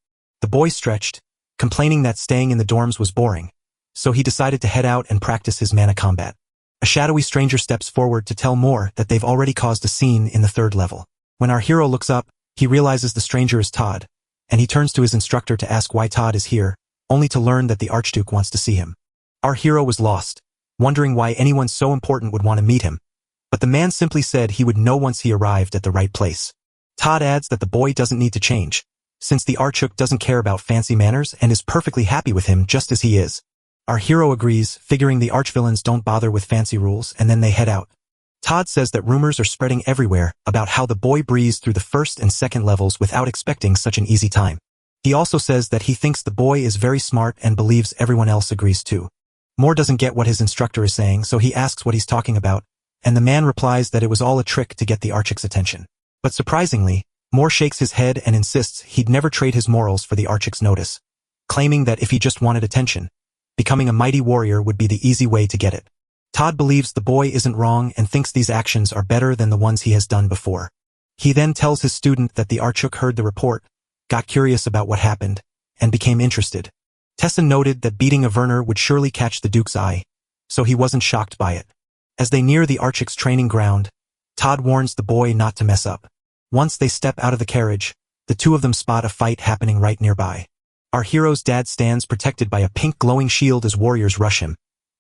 The boy stretched, complaining that staying in the dorms was boring, so he decided to head out and practice his mana combat. A shadowy stranger steps forward to tell Mor that they've already caused a scene in the 3rd level. When our hero looks up, he realizes the stranger is Todd, and he turns to his instructor to ask why Todd is here, only to learn that the Archduke wants to see him. Our hero was lost, wondering why anyone so important would want to meet him, But the man simply said he would know once he arrived at the right place. Todd adds that the boy doesn't need to change, since the Archuk doesn't care about fancy manners and is perfectly happy with him just as he is. Our hero agrees, figuring the archvillains don't bother with fancy rules, and then they head out. Todd says that rumors are spreading everywhere about how the boy breezed through the first and second levels without expecting such an easy time. He also says that he thinks the boy is very smart and believes everyone else agrees too. Moore doesn't get what his instructor is saying, so he asks what he's talking about, and the man replies that it was all a trick to get the Archuk's attention. But surprisingly, Moore shakes his head and insists he'd never trade his morals for the Archuk's notice, claiming that if he just wanted attention, becoming a mighty warrior would be the easy way to get it. Todd believes the boy isn't wrong and thinks these actions are better than the ones he has done before. He then tells his student that the Archuk heard the report, got curious about what happened, and became interested. Tessin noted that beating a Werner would surely catch the Duke's eye, so he wasn't shocked by it. As they near the Archuk's training ground, Todd warns the boy not to mess up. Once they step out of the carriage, the two of them spot a fight happening right nearby. Our hero's dad stands protected by a pink glowing shield as warriors rush him,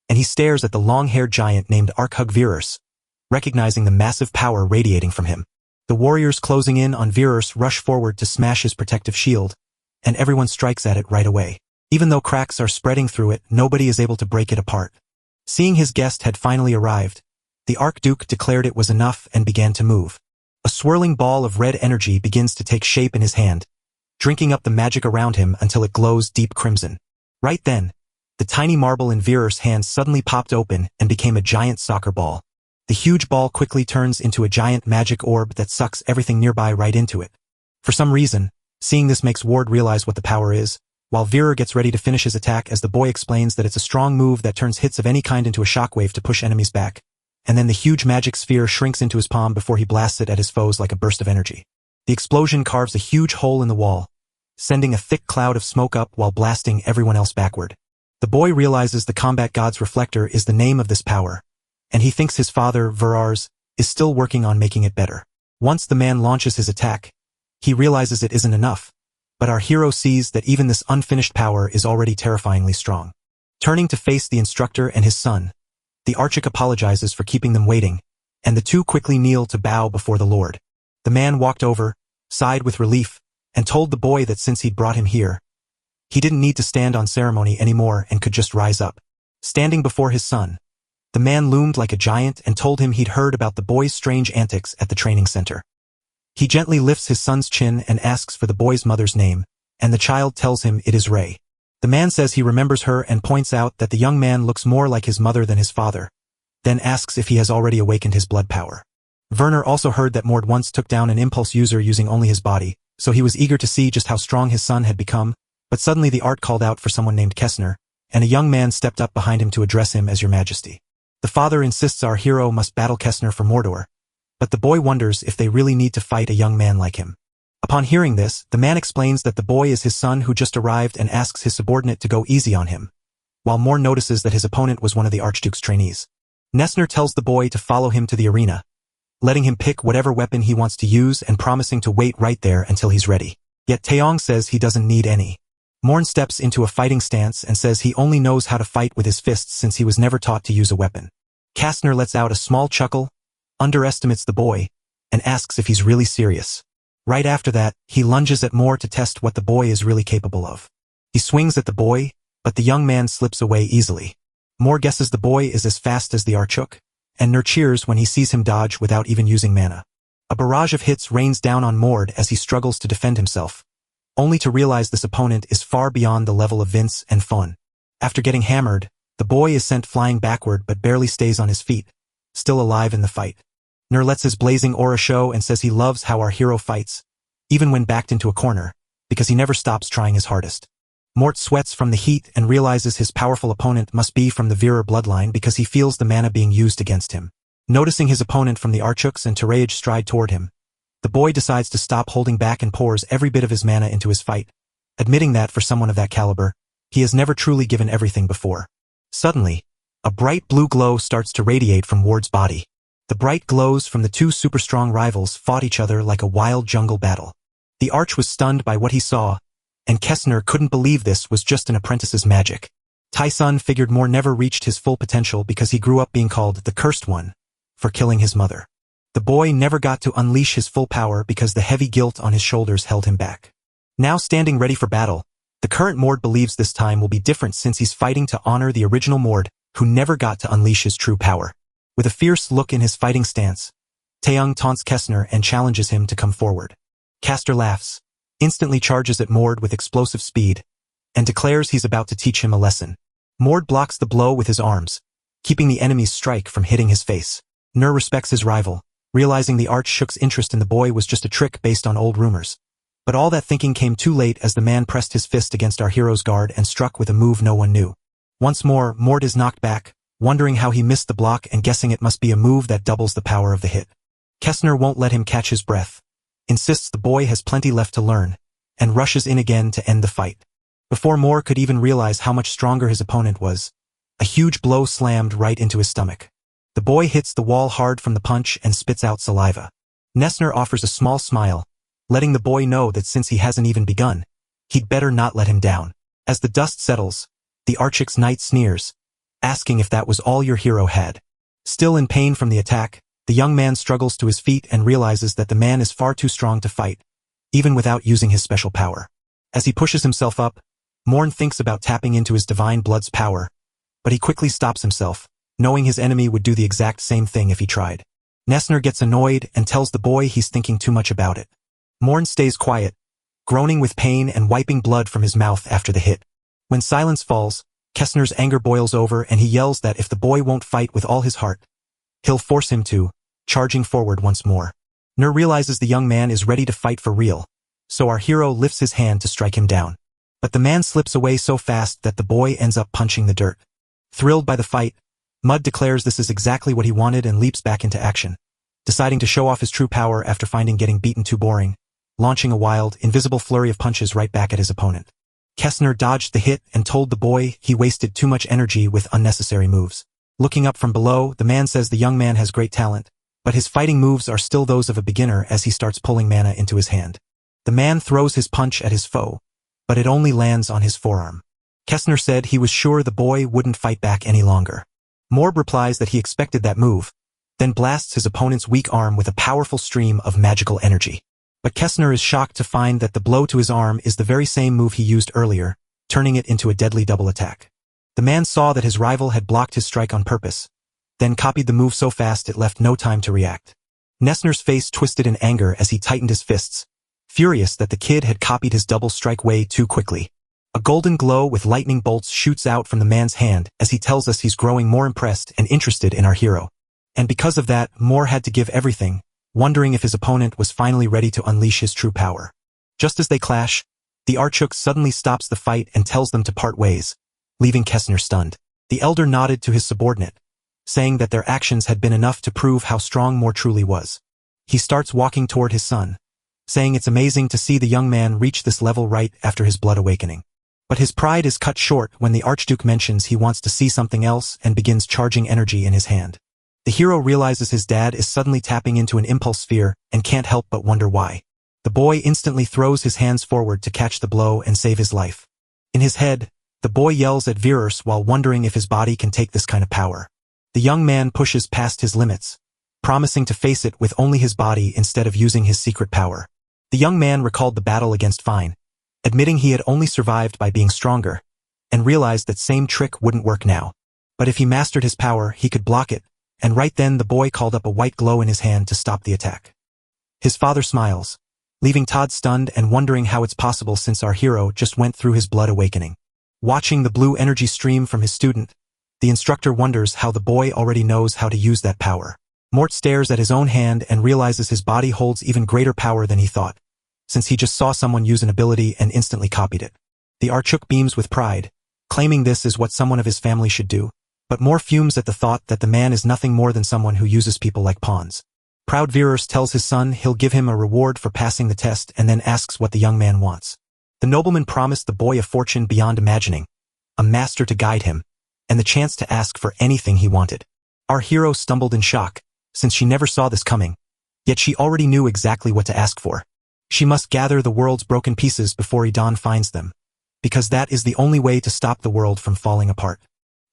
and he stares at the long-haired giant named Arkhug Virus, recognizing the massive power radiating from him. The warriors closing in on Virus rush forward to smash his protective shield, and everyone strikes at it right away. Even though cracks are spreading through it, nobody is able to break it apart. Seeing his guest had finally arrived, the Archduke declared it was enough and began to move. A swirling ball of red energy begins to take shape in his hand, drinking up the magic around him until it glows deep crimson. Right then, the tiny marble in Virus' hand suddenly popped open and became a giant soccer ball. The huge ball quickly turns into a giant magic orb that sucks everything nearby right into it. For some reason, seeing this makes Ward realize what the power is, while Vera gets ready to finish his attack as the boy explains that it's a strong move that turns hits of any kind into a shockwave to push enemies back, and then the huge magic sphere shrinks into his palm before he blasts it at his foes like a burst of energy. The explosion carves a huge hole in the wall, sending a thick cloud of smoke up while blasting everyone else backward. The boy realizes the combat god's reflector is the name of this power, and he thinks his father, Verars, is still working on making it better. Once the man launches his attack, he realizes it isn't enough, but our hero sees that even this unfinished power is already terrifyingly strong. Turning to face the instructor and his son, the Archuk apologizes for keeping them waiting, and the two quickly kneel to bow before the Lord. The man walked over, sighed with relief, and told the boy that since he'd brought him here, he didn't need to stand on ceremony anymore and could just rise up. Standing before his son, the man loomed like a giant and told him he'd heard about the boy's strange antics at the training center. He gently lifts his son's chin and asks for the boy's mother's name, and the child tells him it is Rei. The man says he remembers her and points out that the young man looks more like his mother than his father, then asks if he has already awakened his blood power. Werner also heard that Mord once took down an impulse user using only his body, so he was eager to see just how strong his son had become, but suddenly the art called out for someone named Kessner, and a young man stepped up behind him to address him as Your Majesty. The father insists our hero must battle Kessner for Mordor, but the boy wonders if they really need to fight a young man like him. Upon hearing this, the man explains that the boy is his son who just arrived and asks his subordinate to go easy on him, while Moore notices that his opponent was one of the Archduke's trainees. Nessner tells the boy to follow him to the arena, letting him pick whatever weapon he wants to use and promising to wait right there until he's ready. Yet Taeyong says he doesn't need any. Morn steps into a fighting stance and says he only knows how to fight with his fists since he was never taught to use a weapon. Kastner lets out a small chuckle, underestimates the boy, and asks if he's really serious. Right after that, he lunges at Moore to test what the boy is really capable of. He swings at the boy, but the young man slips away easily. Moore guesses the boy is as fast as the Archuk, and Nur cheers when he sees him dodge without even using mana. A barrage of hits rains down on Mord as he struggles to defend himself, only to realize this opponent is far beyond the level of Vince and Fun. After getting hammered, the boy is sent flying backward but barely stays on his feet, still alive in the fight. Nur lets his blazing aura show and says he loves how our hero fights, even when backed into a corner, because he never stops trying his hardest. Mort sweats from the heat and realizes his powerful opponent must be from the Virer bloodline because he feels the mana being used against him. Noticing his opponent from the Archuks and Terage stride toward him, the boy decides to stop holding back and pours every bit of his mana into his fight, admitting that for someone of that caliber, he has never truly given everything before. Suddenly, a bright blue glow starts to radiate from Ward's body. The bright glows from the two super-strong rivals fought each other like a wild jungle battle. The Arch was stunned by what he saw, and Kessner couldn't believe this was just an apprentice's magic. Tai Sun figured Moore never reached his full potential because he grew up being called the Cursed One, for killing his mother. The boy never got to unleash his full power because the heavy guilt on his shoulders held him back. Now standing ready for battle, the current Mord believes this time will be different since he's fighting to honor the original Mord who never got to unleash his true power. With a fierce look in his fighting stance, Taeyong taunts Kestner and challenges him to come forward. Castor laughs, instantly charges at Mord with explosive speed, and declares he's about to teach him a lesson. Mord blocks the blow with his arms, keeping the enemy's strike from hitting his face. Nur respects his rival, realizing the Archshook's interest in the boy was just a trick based on old rumors. But all that thinking came too late as the man pressed his fist against our hero's guard and struck with a move no one knew. Once more, Mord is knocked back, wondering how he missed the block and guessing it must be a move that doubles the power of the hit. Kestner won't let him catch his breath, insists the boy has plenty left to learn, and rushes in again to end the fight. Before Mord could even realize how much stronger his opponent was, a huge blow slammed right into his stomach. The boy hits the wall hard from the punch and spits out saliva. Kestner offers a small smile, letting the boy know that since he hasn't even begun, he'd better not let him down. As the dust settles, the Archix knight sneers, asking if that was all your hero had. Still in pain from the attack, the young man struggles to his feet and realizes that the man is far too strong to fight, even without using his special power. As he pushes himself up, Morn thinks about tapping into his divine blood's power, but he quickly stops himself, knowing his enemy would do the exact same thing if he tried. Kestner gets annoyed and tells the boy he's thinking too much about it. Morn stays quiet, groaning with pain and wiping blood from his mouth after the hit. When silence falls, Kestner's anger boils over and he yells that if the boy won't fight with all his heart, he'll force him to, charging forward once more. Nur realizes the young man is ready to fight for real, so our hero lifts his hand to strike him down. But the man slips away so fast that the boy ends up punching the dirt. Thrilled by the fight, Mud declares this is exactly what he wanted and leaps back into action, deciding to show off his true power after finding getting beaten too boring, launching a wild, invisible flurry of punches right back at his opponent. Kestner dodged the hit and told the boy he wasted too much energy with unnecessary moves. Looking up from below, the man says the young man has great talent, but his fighting moves are still those of a beginner as he starts pulling mana into his hand. The man throws his punch at his foe, but it only lands on his forearm. Kestner said he was sure the boy wouldn't fight back any longer. Morb replies that he expected that move, then blasts his opponent's weak arm with a powerful stream of magical energy. But Kestner is shocked to find that the blow to his arm is the very same move he used earlier, turning it into a deadly double attack. The man saw that his rival had blocked his strike on purpose, then copied the move so fast it left no time to react. Kestner's face twisted in anger as he tightened his fists, furious that the kid had copied his double strike way too quickly. A golden glow with lightning bolts shoots out from the man's hand as he tells us he's growing more impressed and interested in our hero. And because of that, Moore had to give everything, wondering if his opponent was finally ready to unleash his true power. Just as they clash, the Archhook suddenly stops the fight and tells them to part ways, leaving Kestner stunned. The elder nodded to his subordinate, saying that their actions had been enough to prove how strong Moore truly was. He starts walking toward his son, saying it's amazing to see the young man reach this level right after his blood awakening. But his pride is cut short when the Archduke mentions he wants to see something else and begins charging energy in his hand. The hero realizes his dad is suddenly tapping into an impulse sphere and can't help but wonder why. The boy instantly throws his hands forward to catch the blow and save his life. In his head, the boy yells at Virus while wondering if his body can take this kind of power. The young man pushes past his limits, promising to face it with only his body instead of using his secret power. The young man recalled the battle against Fine, admitting he had only survived by being stronger, and realized that same trick wouldn't work now. But if he mastered his power, he could block it, and right then the boy called up a white glow in his hand to stop the attack. His father smiles, leaving Todd stunned and wondering how it's possible since our hero just went through his blood awakening. Watching the blue energy stream from his student, the instructor wonders how the boy already knows how to use that power. Mort stares at his own hand and realizes his body holds even greater power than he thought, since he just saw someone use an ability and instantly copied it. The Archhook beams with pride, claiming this is what someone of his family should do, but Moore fumes at the thought that the man is nothing more than someone who uses people like pawns. Proud Virus tells his son he'll give him a reward for passing the test and then asks what the young man wants. The nobleman promised the boy a fortune beyond imagining, a master to guide him, and the chance to ask for anything he wanted. Our hero stumbled in shock, since she never saw this coming, yet she already knew exactly what to ask for. She must gather the world's broken pieces before Idan finds them, because that is the only way to stop the world from falling apart.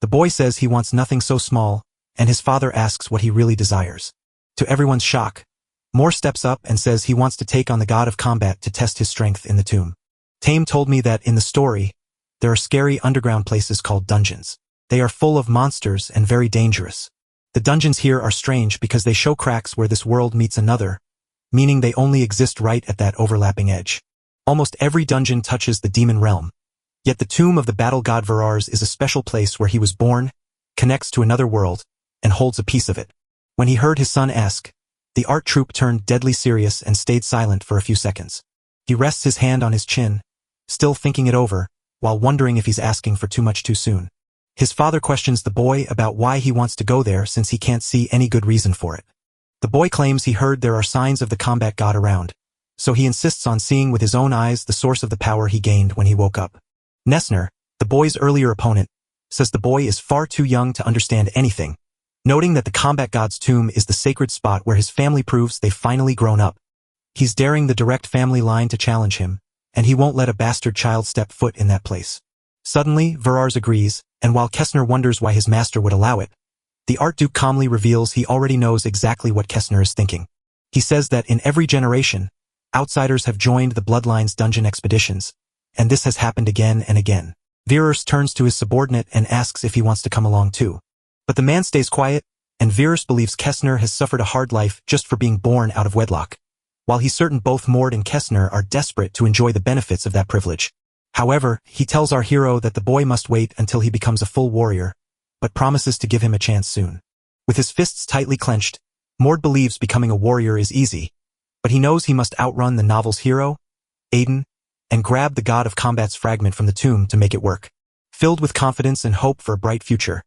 The boy says he wants nothing so small, and his father asks what he really desires. To everyone's shock, Moore steps up and says he wants to take on the god of combat to test his strength in the tomb. Tame told me that in the story, there are scary underground places called dungeons. They are full of monsters and very dangerous. The dungeons here are strange because they show cracks where this world meets another, meaning they only exist right at that overlapping edge. Almost every dungeon touches the demon realm. Yet the tomb of the battle god Verars is a special place where he was born, connects to another world, and holds a piece of it. When he heard his son ask, the art troupe turned deadly serious and stayed silent for a few seconds. He rests his hand on his chin, still thinking it over, while wondering if he's asking for too much too soon. His father questions the boy about why he wants to go there since he can't see any good reason for it. The boy claims he heard there are signs of the combat god around, so he insists on seeing with his own eyes the source of the power he gained when he woke up. Nessner, the boy's earlier opponent, says the boy is far too young to understand anything, noting that the combat god's tomb is the sacred spot where his family proves they've finally grown up. He's daring the direct family line to challenge him, and he won't let a bastard child step foot in that place. Suddenly, Verars agrees, and while Kessner wonders why his master would allow it, the Archduke calmly reveals he already knows exactly what Kessner is thinking. He says that in every generation, outsiders have joined the Bloodline's dungeon expeditions, and this has happened again and again. Verars turns to his subordinate and asks if he wants to come along too. But the man stays quiet, and Verars believes Kessner has suffered a hard life just for being born out of wedlock, while he's certain both Mord and Kessner are desperate to enjoy the benefits of that privilege. However, he tells our hero that the boy must wait until he becomes a full warrior, but promises to give him a chance soon. With his fists tightly clenched, Mord believes becoming a warrior is easy, but he knows he must outrun the novel's hero, Aiden, and grab the god of combat's fragment from the tomb to make it work. Filled with confidence and hope for a bright future,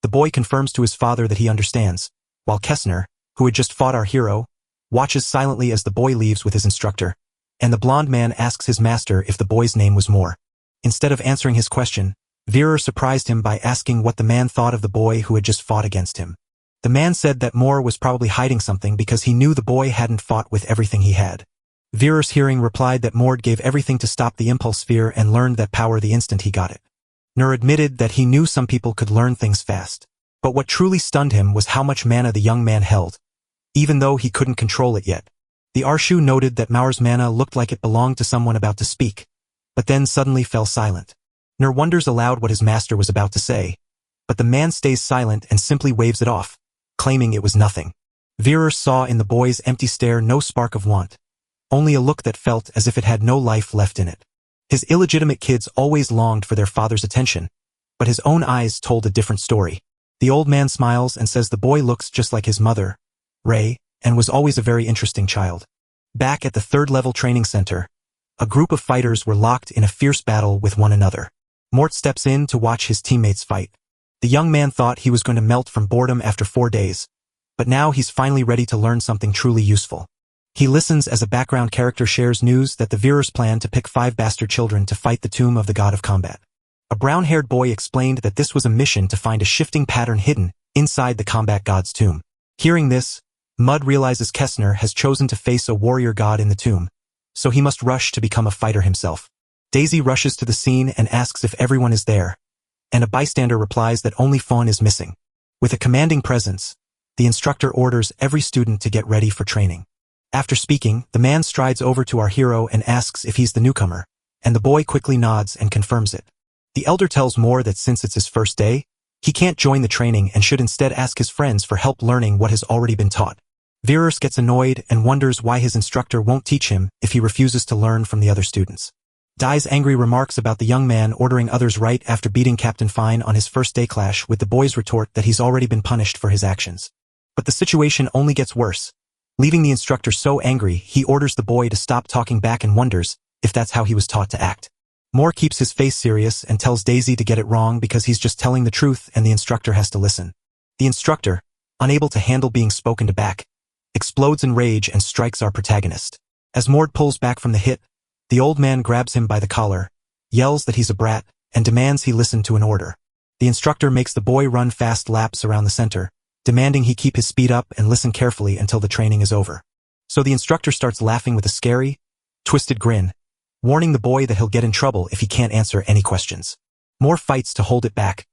the boy confirms to his father that he understands, while Kessner, who had just fought our hero, watches silently as the boy leaves with his instructor, and the blond man asks his master if the boy's name was Moore. Instead of answering his question, Verars surprised him by asking what the man thought of the boy who had just fought against him. The man said that Moore was probably hiding something because he knew the boy hadn't fought with everything he had. Verars, hearing, replied that Mord gave everything to stop the impulse sphere and learned that power the instant he got it. Nur admitted that he knew some people could learn things fast, but what truly stunned him was how much mana the young man held, even though he couldn't control it yet. The Arshu noted that Maur's mana looked like it belonged to someone about to speak, but then suddenly fell silent. Nur wonders aloud what his master was about to say, but the man stays silent and simply waves it off, claiming it was nothing. Verars saw in the boy's empty stare no spark of want, only a look that felt as if it had no life left in it. His illegitimate kids always longed for their father's attention, but his own eyes told a different story. The old man smiles and says the boy looks just like his mother, Ray, and was always a very interesting child. Back at the third-level training center, a group of fighters were locked in a fierce battle with one another. Mort steps in to watch his teammates fight. The young man thought he was going to melt from boredom after 4 days, but now he's finally ready to learn something truly useful. He listens as a background character shares news that the Verars plan to pick 5 bastard children to fight the tomb of the god of combat. A brown-haired boy explained that this was a mission to find a shifting pattern hidden inside the combat god's tomb. Hearing this, Mud realizes Kessner has chosen to face a warrior god in the tomb, so he must rush to become a fighter himself. Daisy rushes to the scene and asks if everyone is there, and a bystander replies that only Fawn is missing. With a commanding presence, the instructor orders every student to get ready for training. After speaking, the man strides over to our hero and asks if he's the newcomer, and the boy quickly nods and confirms it. The elder tells Moore that since it's his first day, he can't join the training and should instead ask his friends for help learning what has already been taught. Verars gets annoyed and wonders why his instructor won't teach him if he refuses to learn from the other students. Dai's angry remarks about the young man ordering others right after beating Captain Fine on his first day clash with the boy's retort that he's already been punished for his actions. But the situation only gets worse. Leaving the instructor so angry, he orders the boy to stop talking back and wonders if that's how he was taught to act. Moore keeps his face serious and tells Daisy to get it wrong because he's just telling the truth and the instructor has to listen. The instructor, unable to handle being spoken to back, explodes in rage and strikes our protagonist. As Mord pulls back from the hit, the old man grabs him by the collar, yells that he's a brat, and demands he listen to an order. The instructor makes the boy run fast laps around the center, demanding he keep his speed up and listen carefully until the training is over. So the instructor starts laughing with a scary, twisted grin, warning the boy that he'll get in trouble if he can't answer any questions. Moore fights to hold it back,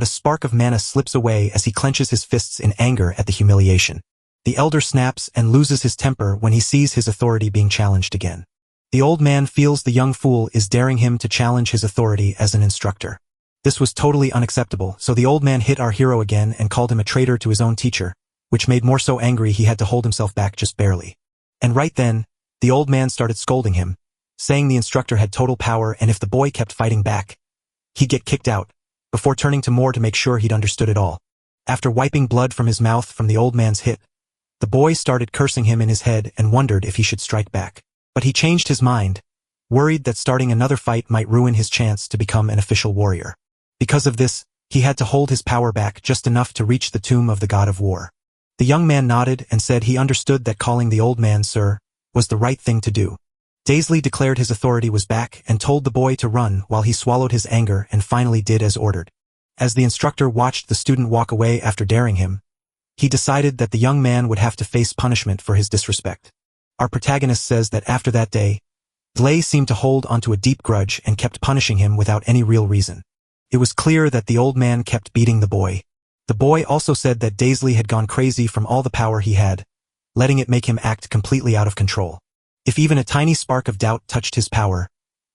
but a spark of mana slips away as he clenches his fists in anger at the humiliation. The elder snaps and loses his temper when he sees his authority being challenged again. The old man feels the young fool is daring him to challenge his authority as an instructor. This was totally unacceptable, so the old man hit our hero again and called him a traitor to his own teacher, which made more so angry he had to hold himself back just barely. And right then, the old man started scolding him, saying the instructor had total power and if the boy kept fighting back, he'd get kicked out, before turning to Mord to make sure he'd understood it all. After wiping blood from his mouth from the old man's hit, the boy started cursing him in his head and wondered if he should strike back. But he changed his mind, worried that starting another fight might ruin his chance to become an official warrior. Because of this, he had to hold his power back just enough to reach the tomb of the god of war. The young man nodded and said he understood that calling the old man sir was the right thing to do. Daisley declared his authority was back and told the boy to run while he swallowed his anger and finally did as ordered. As the instructor watched the student walk away after daring him, he decided that the young man would have to face punishment for his disrespect. Our protagonist says that after that day, Dlay seemed to hold onto a deep grudge and kept punishing him without any real reason. It was clear that the old man kept beating the boy. The boy also said that Daisley had gone crazy from all the power he had, letting it make him act completely out of control. If even a tiny spark of doubt touched his power,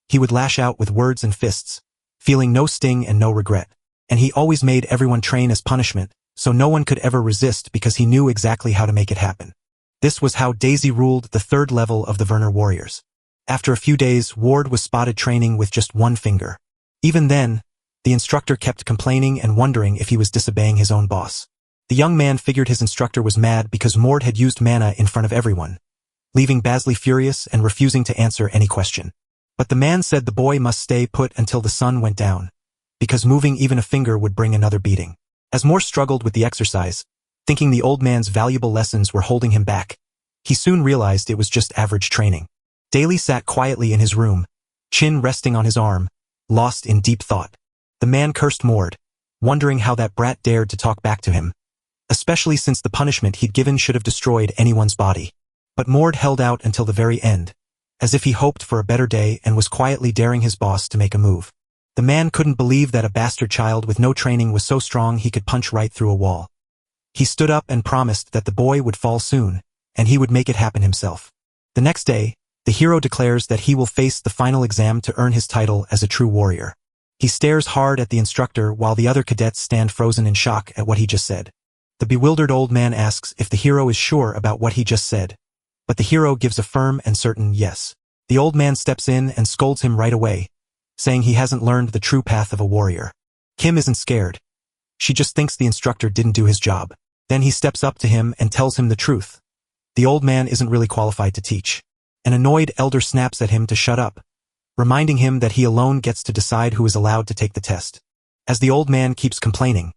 he would lash out with words and fists, feeling no sting and no regret. And he always made everyone train as punishment, so no one could ever resist because he knew exactly how to make it happen. This was how Daisy ruled the third level of the Werner warriors. After a few days, Ward was spotted training with just one finger. Even then, the instructor kept complaining and wondering if he was disobeying his own boss. The young man figured his instructor was mad because Mord had used mana in front of everyone, leaving Basley furious and refusing to answer any question. But the man said the boy must stay put until the sun went down, because moving even a finger would bring another beating. As Mord struggled with the exercise, thinking the old man's valuable lessons were holding him back, he soon realized it was just average training. Daly sat quietly in his room, chin resting on his arm, lost in deep thought. The man cursed Mord, wondering how that brat dared to talk back to him, especially since the punishment he'd given should have destroyed anyone's body. But Mord held out until the very end, as if he hoped for a better day and was quietly daring his boss to make a move. The man couldn't believe that a bastard child with no training was so strong he could punch right through a wall. He stood up and promised that the boy would fall soon, and he would make it happen himself. The next day, the hero declares that he will face the final exam to earn his title as a true warrior. He stares hard at the instructor while the other cadets stand frozen in shock at what he just said. The bewildered old man asks if the hero is sure about what he just said, but the hero gives a firm and certain yes. The old man steps in and scolds him right away, saying he hasn't learned the true path of a warrior. Kim isn't scared. She just thinks the instructor didn't do his job. Then he steps up to him and tells him the truth. The old man isn't really qualified to teach. An annoyed elder snaps at him to shut up, reminding him that he alone gets to decide who is allowed to take the test. As the old man keeps complaining,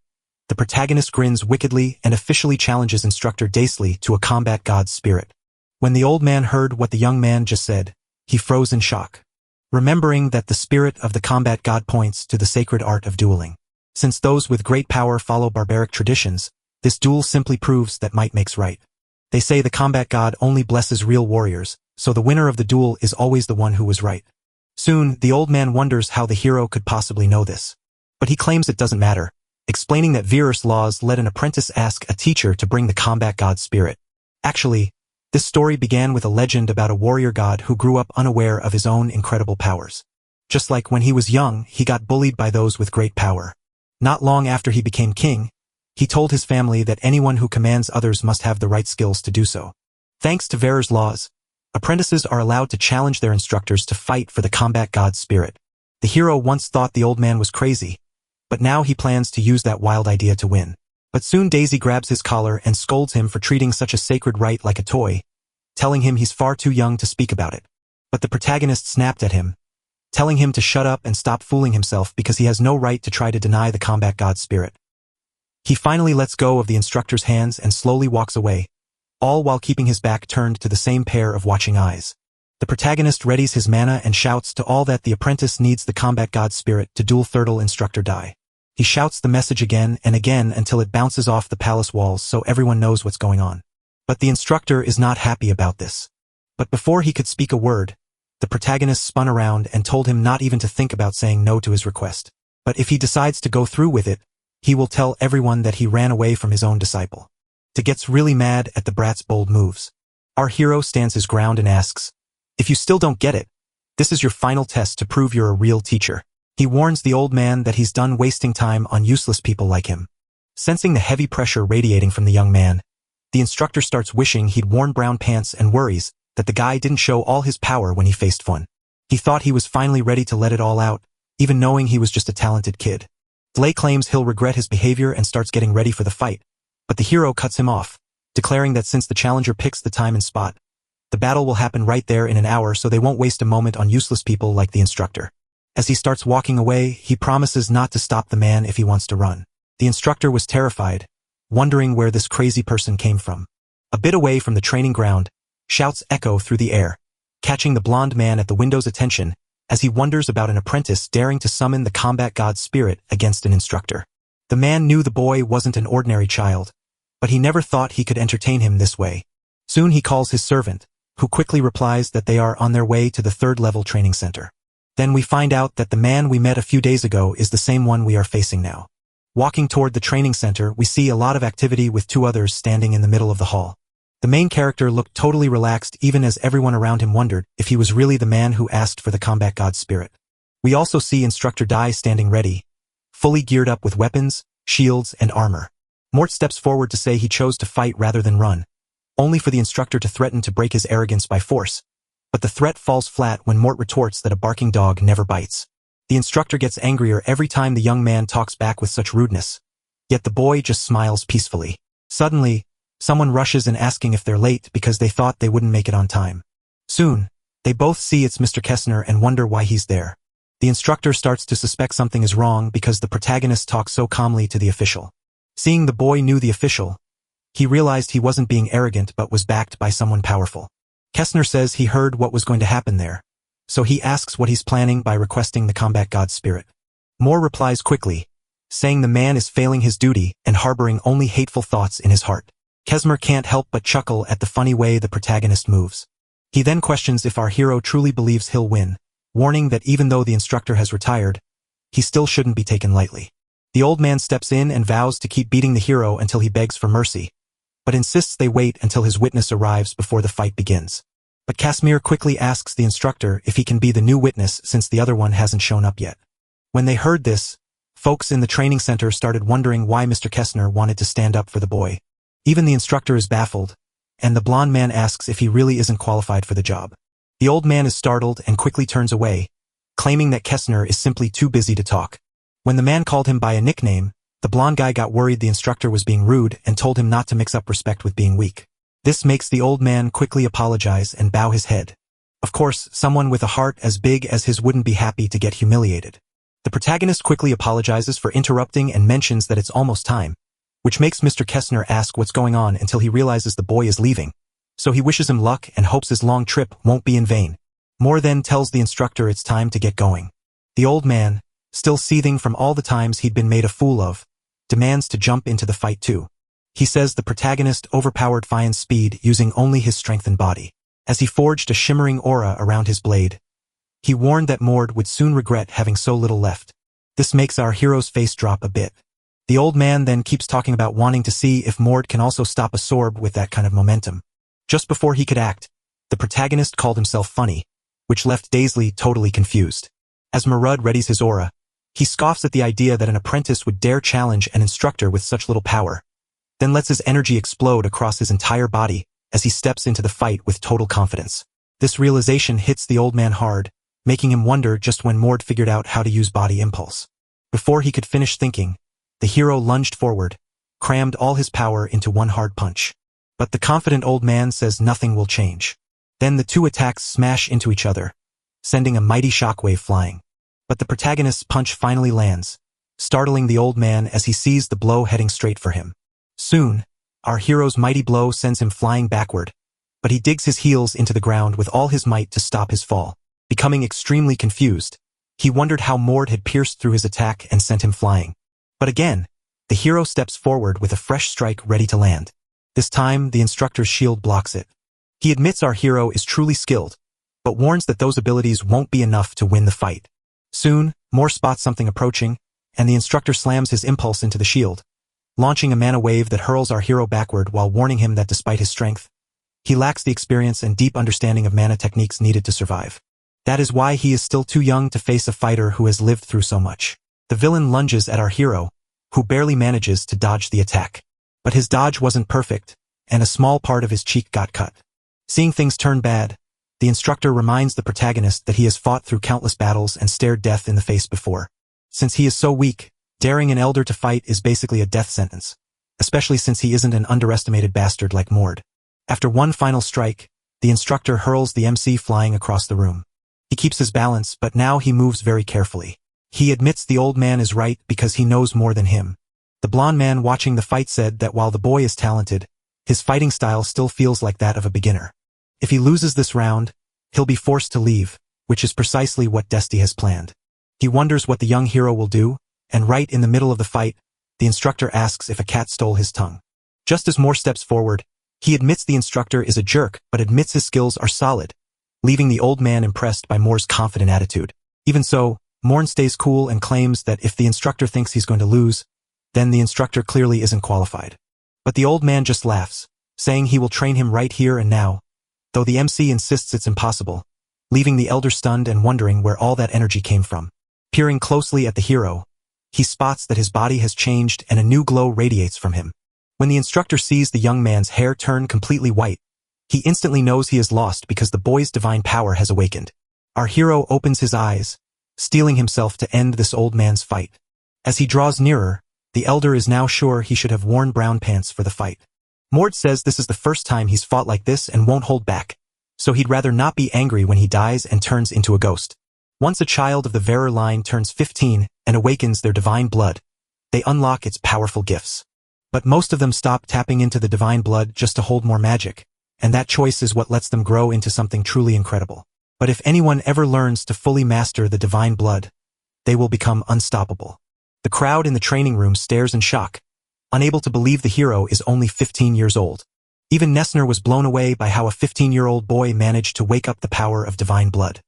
the protagonist grins wickedly and officially challenges instructor Daisley to a combat god's spirit. When the old man heard what the young man just said, he froze in shock, remembering that the spirit of the combat god points to the sacred art of dueling. Since those with great power follow barbaric traditions, this duel simply proves that might makes right. They say the combat god only blesses real warriors, so the winner of the duel is always the one who was right. Soon, the old man wonders how the hero could possibly know this. But he claims it doesn't matter, explaining that Virus laws let an apprentice ask a teacher to bring the combat god spirit. Actually, this story began with a legend about a warrior god who grew up unaware of his own incredible powers. Just like when he was young, he got bullied by those with great power. Not long after he became king, he told his family that anyone who commands others must have the right skills to do so. Thanks to Verer's laws, apprentices are allowed to challenge their instructors to fight for the combat god's spirit. The hero once thought the old man was crazy, but now he plans to use that wild idea to win. But soon Daisy grabs his collar and scolds him for treating such a sacred right like a toy, telling him he's far too young to speak about it. But the protagonist snapped at him, telling him to shut up and stop fooling himself because he has no right to try to deny the combat god's spirit. He finally lets go of the instructor's hands and slowly walks away, all while keeping his back turned to the same pair of watching eyes. The protagonist readies his mana and shouts to all that the apprentice needs the combat god's spirit to duel Thurtle instructor die. He shouts the message again and again until it bounces off the palace walls so everyone knows what's going on. But the instructor is not happy about this. But before he could speak a word, the protagonist spun around and told him not even to think about saying no to his request. But if he decides to go through with it, he will tell everyone that he ran away from his own disciple. He gets really mad at the brat's bold moves. Our hero stands his ground and asks, "If you still don't get it, this is your final test to prove you're a real teacher." He warns the old man that he's done wasting time on useless people like him. Sensing the heavy pressure radiating from the young man, the instructor starts wishing he'd worn brown pants and worries that the guy didn't show all his power when he faced Fun. He thought he was finally ready to let it all out, even knowing he was just a talented kid. Lei claims he'll regret his behavior and starts getting ready for the fight, but the hero cuts him off, declaring that since the challenger picks the time and spot, the battle will happen right there in an hour, so they won't waste a moment on useless people like the instructor. As he starts walking away, he promises not to stop the man if he wants to run. The instructor was terrified, wondering where this crazy person came from. A bit away from the training ground, shouts echo through the air, catching the blonde man at the window's attention as he wonders about an apprentice daring to summon the combat god's spirit against an instructor. The man knew the boy wasn't an ordinary child, but he never thought he could entertain him this way. Soon he calls his servant, who quickly replies that they are on their way to the third-level training center. Then we find out that the man we met a few days ago is the same one we are facing now. Walking toward the training center, we see a lot of activity with two others standing in the middle of the hall. The main character looked totally relaxed even as everyone around him wondered if he was really the man who asked for the combat god's spirit. We also see Instructor Dai standing ready, fully geared up with weapons, shields, and armor. Mort steps forward to say he chose to fight rather than run, only for the instructor to threaten to break his arrogance by force. But the threat falls flat when Mort retorts that a barking dog never bites. The instructor gets angrier every time the young man talks back with such rudeness. Yet the boy just smiles peacefully. Suddenly, someone rushes in asking if they're late because they thought they wouldn't make it on time. Soon, they both see it's Mr. Kessner and wonder why he's there. The instructor starts to suspect something is wrong because the protagonist talks so calmly to the official. Seeing the boy knew the official, he realized he wasn't being arrogant but was backed by someone powerful. Kessner says he heard what was going to happen there, so he asks what he's planning by requesting the combat god's spirit. Moore replies quickly, saying the man is failing his duty and harboring only hateful thoughts in his heart. Kessner can't help but chuckle at the funny way the protagonist moves. He then questions if our hero truly believes he'll win, warning that even though the instructor has retired, he still shouldn't be taken lightly. The old man steps in and vows to keep beating the hero until he begs for mercy, but insists they wait until his witness arrives before the fight begins. But Casimir quickly asks the instructor if he can be the new witness since the other one hasn't shown up yet. When they heard this, folks in the training center started wondering why Mr. Kessner wanted to stand up for the boy. Even the instructor is baffled, and the blonde man asks if he really isn't qualified for the job. The old man is startled and quickly turns away, claiming that Kessner is simply too busy to talk. When the man called him by a nickname, the blonde guy got worried the instructor was being rude and told him not to mix up respect with being weak. This makes the old man quickly apologize and bow his head. Of course, someone with a heart as big as his wouldn't be happy to get humiliated. The protagonist quickly apologizes for interrupting and mentions that it's almost time, which makes Mr. Kessner ask what's going on until he realizes the boy is leaving. So he wishes him luck and hopes his long trip won't be in vain. Moore then tells the instructor it's time to get going. The old man, still seething from all the times he'd been made a fool of, demands to jump into the fight too. He says the protagonist overpowered Fian's speed using only his strength and body. As he forged a shimmering aura around his blade, he warned that Mord would soon regret having so little left. This makes our hero's face drop a bit. The old man then keeps talking about wanting to see if Mord can also stop a Sorb with that kind of momentum. Just before he could act, the protagonist called himself funny, which left Daisley totally confused. As Marud readies his aura, he scoffs at the idea that an apprentice would dare challenge an instructor with such little power, then lets his energy explode across his entire body as he steps into the fight with total confidence. This realization hits the old man hard, making him wonder just when Mord figured out how to use body impulse. Before he could finish thinking, the hero lunged forward, crammed all his power into one hard punch. But the confident old man says nothing will change. Then the two attacks smash into each other, sending a mighty shockwave flying. But the protagonist's punch finally lands, startling the old man as he sees the blow heading straight for him. Soon, our hero's mighty blow sends him flying backward, but he digs his heels into the ground with all his might to stop his fall. Becoming extremely confused, he wondered how Mord had pierced through his attack and sent him flying. But again, the hero steps forward with a fresh strike ready to land. This time, the instructor's shield blocks it. He admits our hero is truly skilled, but warns that those abilities won't be enough to win the fight. Soon, Moore spots something approaching, and the instructor slams his impulse into the shield, launching a mana wave that hurls our hero backward while warning him that despite his strength, he lacks the experience and deep understanding of mana techniques needed to survive. That is why he is still too young to face a fighter who has lived through so much. The villain lunges at our hero, who barely manages to dodge the attack. But his dodge wasn't perfect, and a small part of his cheek got cut. Seeing things turn bad, the instructor reminds the protagonist that he has fought through countless battles and stared death in the face before. Since he is so weak, daring an elder to fight is basically a death sentence, especially since he isn't an underestimated bastard like Mord. After one final strike, the instructor hurls the MC flying across the room. He keeps his balance, but now he moves very carefully. He admits the old man is right because he knows more than him. The blonde man watching the fight said that while the boy is talented, his fighting style still feels like that of a beginner. If he loses this round, he'll be forced to leave, which is precisely what Dusty has planned. He wonders what the young hero will do, and right in the middle of the fight, the instructor asks if a cat stole his tongue. Just as Moore steps forward, he admits the instructor is a jerk but admits his skills are solid, leaving the old man impressed by Moore's confident attitude. Even so, Morn stays cool and claims that if the instructor thinks he's going to lose, then the instructor clearly isn't qualified. But the old man just laughs, saying he will train him right here and now, though the MC insists it's impossible, leaving the elder stunned and wondering where all that energy came from. Peering closely at the hero, he spots that his body has changed and a new glow radiates from him. When the instructor sees the young man's hair turn completely white, he instantly knows he is lost because the boy's divine power has awakened. Our hero opens his eyes, steeling himself to end this old man's fight. As he draws nearer, the elder is now sure he should have worn brown pants for the fight. Mord says this is the first time he's fought like this and won't hold back, so he'd rather not be angry when he dies and turns into a ghost. Once a child of the Verer line turns 15 and awakens their divine blood, they unlock its powerful gifts. But most of them stop tapping into the divine blood just to hold more magic, and that choice is what lets them grow into something truly incredible. But if anyone ever learns to fully master the divine blood, they will become unstoppable. The crowd in the training room stares in shock, unable to believe the hero is only 15 years old. Even Nessner was blown away by how a 15-year-old boy managed to wake up the power of divine blood.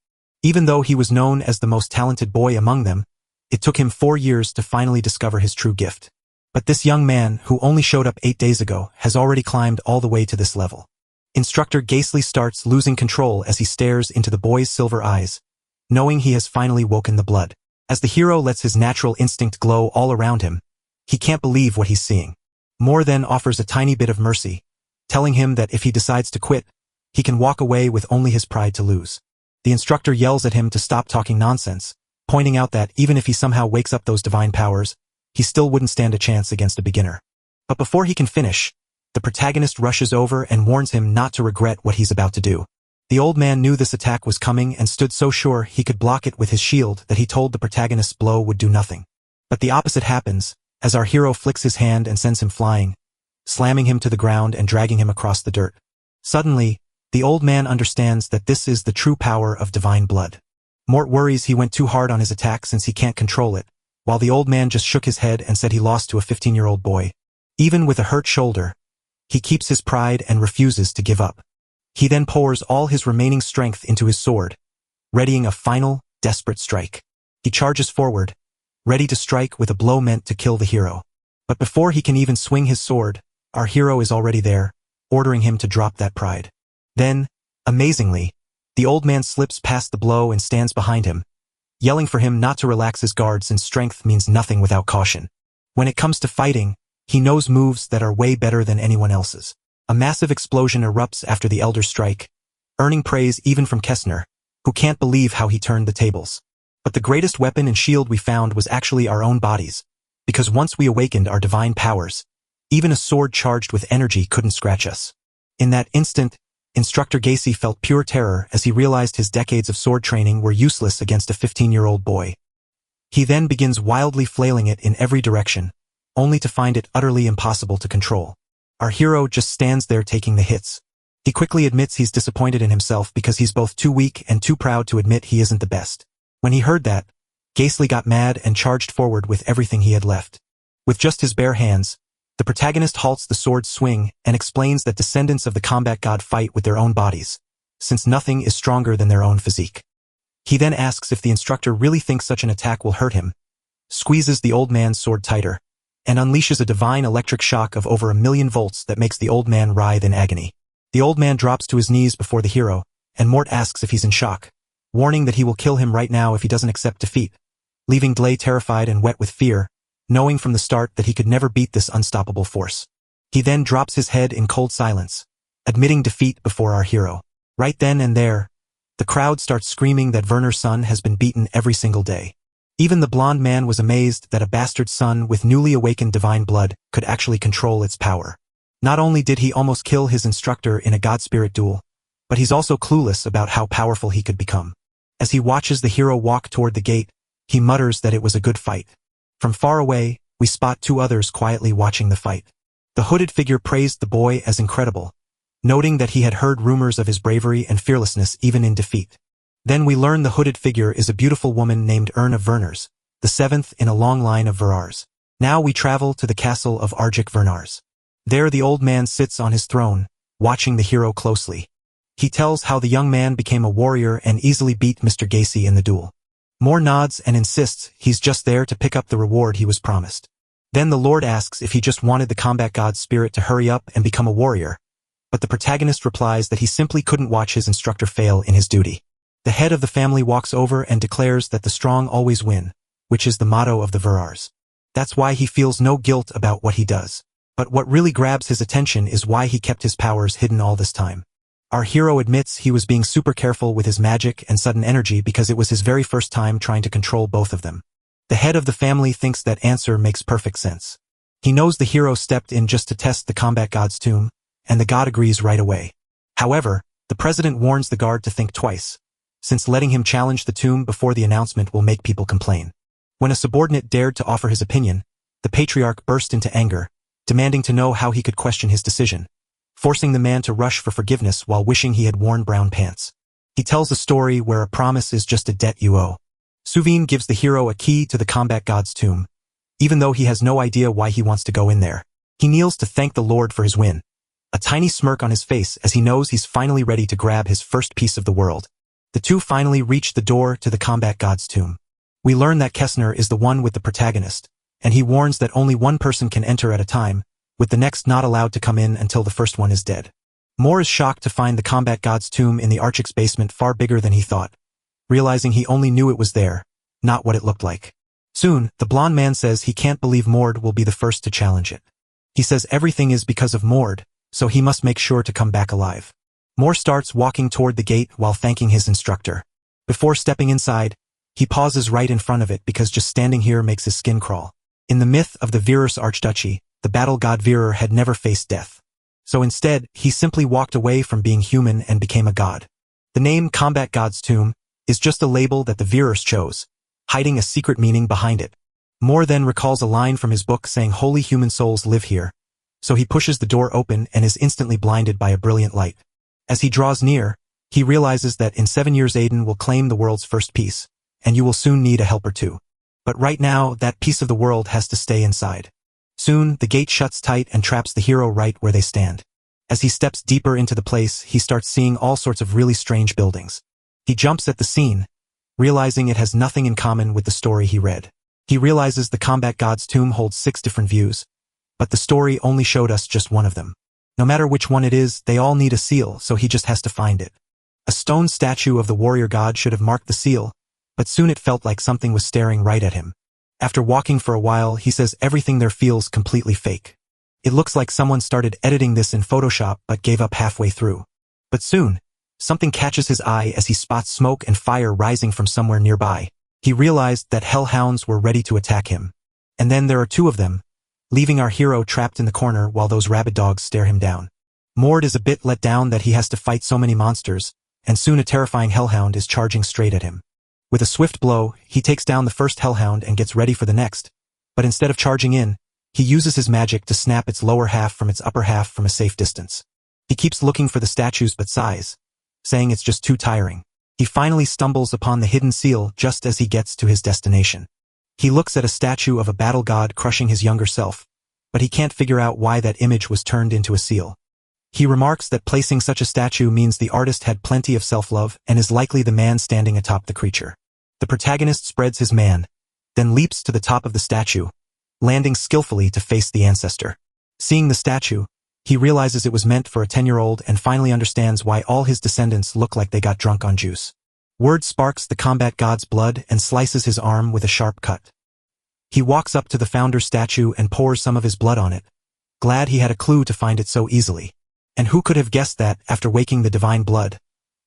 Even though he was known as the most talented boy among them, it took him 4 years to finally discover his true gift. But this young man, who only showed up 8 days ago, has already climbed all the way to this level. Instructor Ghastly starts losing control as he stares into the boy's silver eyes, knowing he has finally woken the blood. As the hero lets his natural instinct glow all around him, he can't believe what he's seeing. Moore then offers a tiny bit of mercy, telling him that if he decides to quit, he can walk away with only his pride to lose. The instructor yells at him to stop talking nonsense, pointing out that even if he somehow wakes up those divine powers, he still wouldn't stand a chance against a beginner. But before he can finish, the protagonist rushes over and warns him not to regret what he's about to do. The old man knew this attack was coming and stood so sure he could block it with his shield that he told the protagonist's blow would do nothing. But the opposite happens, as our hero flicks his hand and sends him flying, slamming him to the ground and dragging him across the dirt. Suddenly, the old man understands that this is the true power of divine blood. Mort worries he went too hard on his attack since he can't control it, while the old man just shook his head and said he lost to a 15-year-old boy. Even with a hurt shoulder, he keeps his pride and refuses to give up. He then pours all his remaining strength into his sword, readying a final, desperate strike. He charges forward, ready to strike with a blow meant to kill the hero. But before he can even swing his sword, our hero is already there, ordering him to drop that pride. Then, amazingly, the old man slips past the blow and stands behind him, yelling for him not to relax his guard since strength means nothing without caution. When it comes to fighting, he knows moves that are way better than anyone else's. A massive explosion erupts after the elder's strike, earning praise even from Kessner, who can't believe how he turned the tables. But the greatest weapon and shield we found was actually our own bodies, because once we awakened our divine powers, even a sword charged with energy couldn't scratch us. In that instant, Instructor Gacy felt pure terror as he realized his decades of sword training were useless against a 15-year-old boy. He then begins wildly flailing it in every direction, only to find it utterly impossible to control. Our hero just stands there taking the hits. He quickly admits he's disappointed in himself because he's both too weak and too proud to admit he isn't the best. When he heard that, Ghastly got mad and charged forward with everything he had left. With just his bare hands, the protagonist halts the sword's swing and explains that descendants of the combat god fight with their own bodies, since nothing is stronger than their own physique. He then asks if the instructor really thinks such an attack will hurt him, squeezes the old man's sword tighter, and unleashes a divine electric shock of over 1,000,000 volts that makes the old man writhe in agony. The old man drops to his knees before the hero, and Mort asks if he's in shock, warning that he will kill him right now if he doesn't accept defeat, leaving Glay terrified and wet with fear, knowing from the start that he could never beat this unstoppable force. He then drops his head in cold silence, admitting defeat before our hero. Right then and there, the crowd starts screaming that Werner's son has been beaten every single day. Even the blonde man was amazed that a bastard son with newly awakened divine blood could actually control its power. Not only did he almost kill his instructor in a god-spirit duel, but he's also clueless about how powerful he could become. As he watches the hero walk toward the gate, he mutters that it was a good fight. From far away, we spot two others quietly watching the fight. The hooded figure praised the boy as incredible, noting that he had heard rumors of his bravery and fearlessness even in defeat. Then we learn the hooded figure is a beautiful woman named Ern of Werners, the seventh in a long line of Verars. Now we travel to the castle of Argic Vernars. There the old man sits on his throne, watching the hero closely. He tells how the young man became a warrior and easily beat Mr. Gacy in the duel. Moore nods and insists he's just there to pick up the reward he was promised. Then the Lord asks if he just wanted the combat god's spirit to hurry up and become a warrior, but the protagonist replies that he simply couldn't watch his instructor fail in his duty. The head of the family walks over and declares that the strong always win, which is the motto of the Verars. That's why he feels no guilt about what he does. But what really grabs his attention is why he kept his powers hidden all this time. Our hero admits he was being super careful with his magic and sudden energy because it was his very first time trying to control both of them. The head of the family thinks that answer makes perfect sense. He knows the hero stepped in just to test the combat god's tomb, and the god agrees right away. However, the president warns the guard to think twice, since letting him challenge the tomb before the announcement will make people complain. When a subordinate dared to offer his opinion, the patriarch burst into anger, demanding to know how he could question his decision, forcing the man to rush for forgiveness while wishing he had worn brown pants. He tells a story where a promise is just a debt you owe. Suveen gives the hero a key to the combat god's tomb, even though he has no idea why he wants to go in there. He kneels to thank the Lord for his win, a tiny smirk on his face as he knows he's finally ready to grab his first piece of the world. The two finally reach the door to the combat god's tomb. We learn that Kessner is the one with the protagonist, and he warns that only one person can enter at a time, with the next not allowed to come in until the first one is dead. Moore is shocked to find the combat god's tomb in the Archic's basement far bigger than he thought, realizing he only knew it was there, not what it looked like. Soon, the blonde man says he can't believe Mord will be the first to challenge it. He says everything is because of Mord, so he must make sure to come back alive. Moore starts walking toward the gate while thanking his instructor. Before stepping inside, he pauses right in front of it because just standing here makes his skin crawl. In the myth of the Virus Archduchy, the battle god Virer had never faced death. So instead, he simply walked away from being human and became a god. The name Combat God's Tomb is just a label that the Virus chose, hiding a secret meaning behind it. Moore then recalls a line from his book saying holy human souls live here, so he pushes the door open and is instantly blinded by a brilliant light. As he draws near, he realizes that in 7 years Aiden will claim the world's first piece, and you will soon need a helper too. But right now, that piece of the world has to stay inside. Soon, the gate shuts tight and traps the hero right where they stand. As he steps deeper into the place, he starts seeing all sorts of really strange buildings. He jumps at the scene, realizing it has nothing in common with the story he read. He realizes the combat god's tomb holds 6 different views, but the story only showed us just one of them. No matter which one it is, they all need a seal, so he just has to find it. A stone statue of the warrior god should have marked the seal, but soon it felt like something was staring right at him. After walking for a while, he says everything there feels completely fake. It looks like someone started editing this in Photoshop but gave up halfway through. But soon, something catches his eye as he spots smoke and fire rising from somewhere nearby. He realized that hellhounds were ready to attack him. And then there are 2 of them, leaving our hero trapped in the corner while those rabid dogs stare him down. Mord is a bit let down that he has to fight so many monsters, and soon a terrifying hellhound is charging straight at him. With a swift blow, he takes down the first hellhound and gets ready for the next, but instead of charging in, he uses his magic to snap its lower half from its upper half from a safe distance. He keeps looking for the statues but sighs, saying it's just too tiring. He finally stumbles upon the hidden seal just as he gets to his destination. He looks at a statue of a battle god crushing his younger self, but he can't figure out why that image was turned into a seal. He remarks that placing such a statue means the artist had plenty of self-love and is likely the man standing atop the creature. The protagonist spreads his man, then leaps to the top of the statue, landing skillfully to face the ancestor. Seeing the statue, he realizes it was meant for a 10-year-old and finally understands why all his descendants look like they got drunk on juice. Word sparks the combat god's blood and slices his arm with a sharp cut. He walks up to the founder's statue and pours some of his blood on it, glad he had a clue to find it so easily. And who could have guessed that, after waking the divine blood,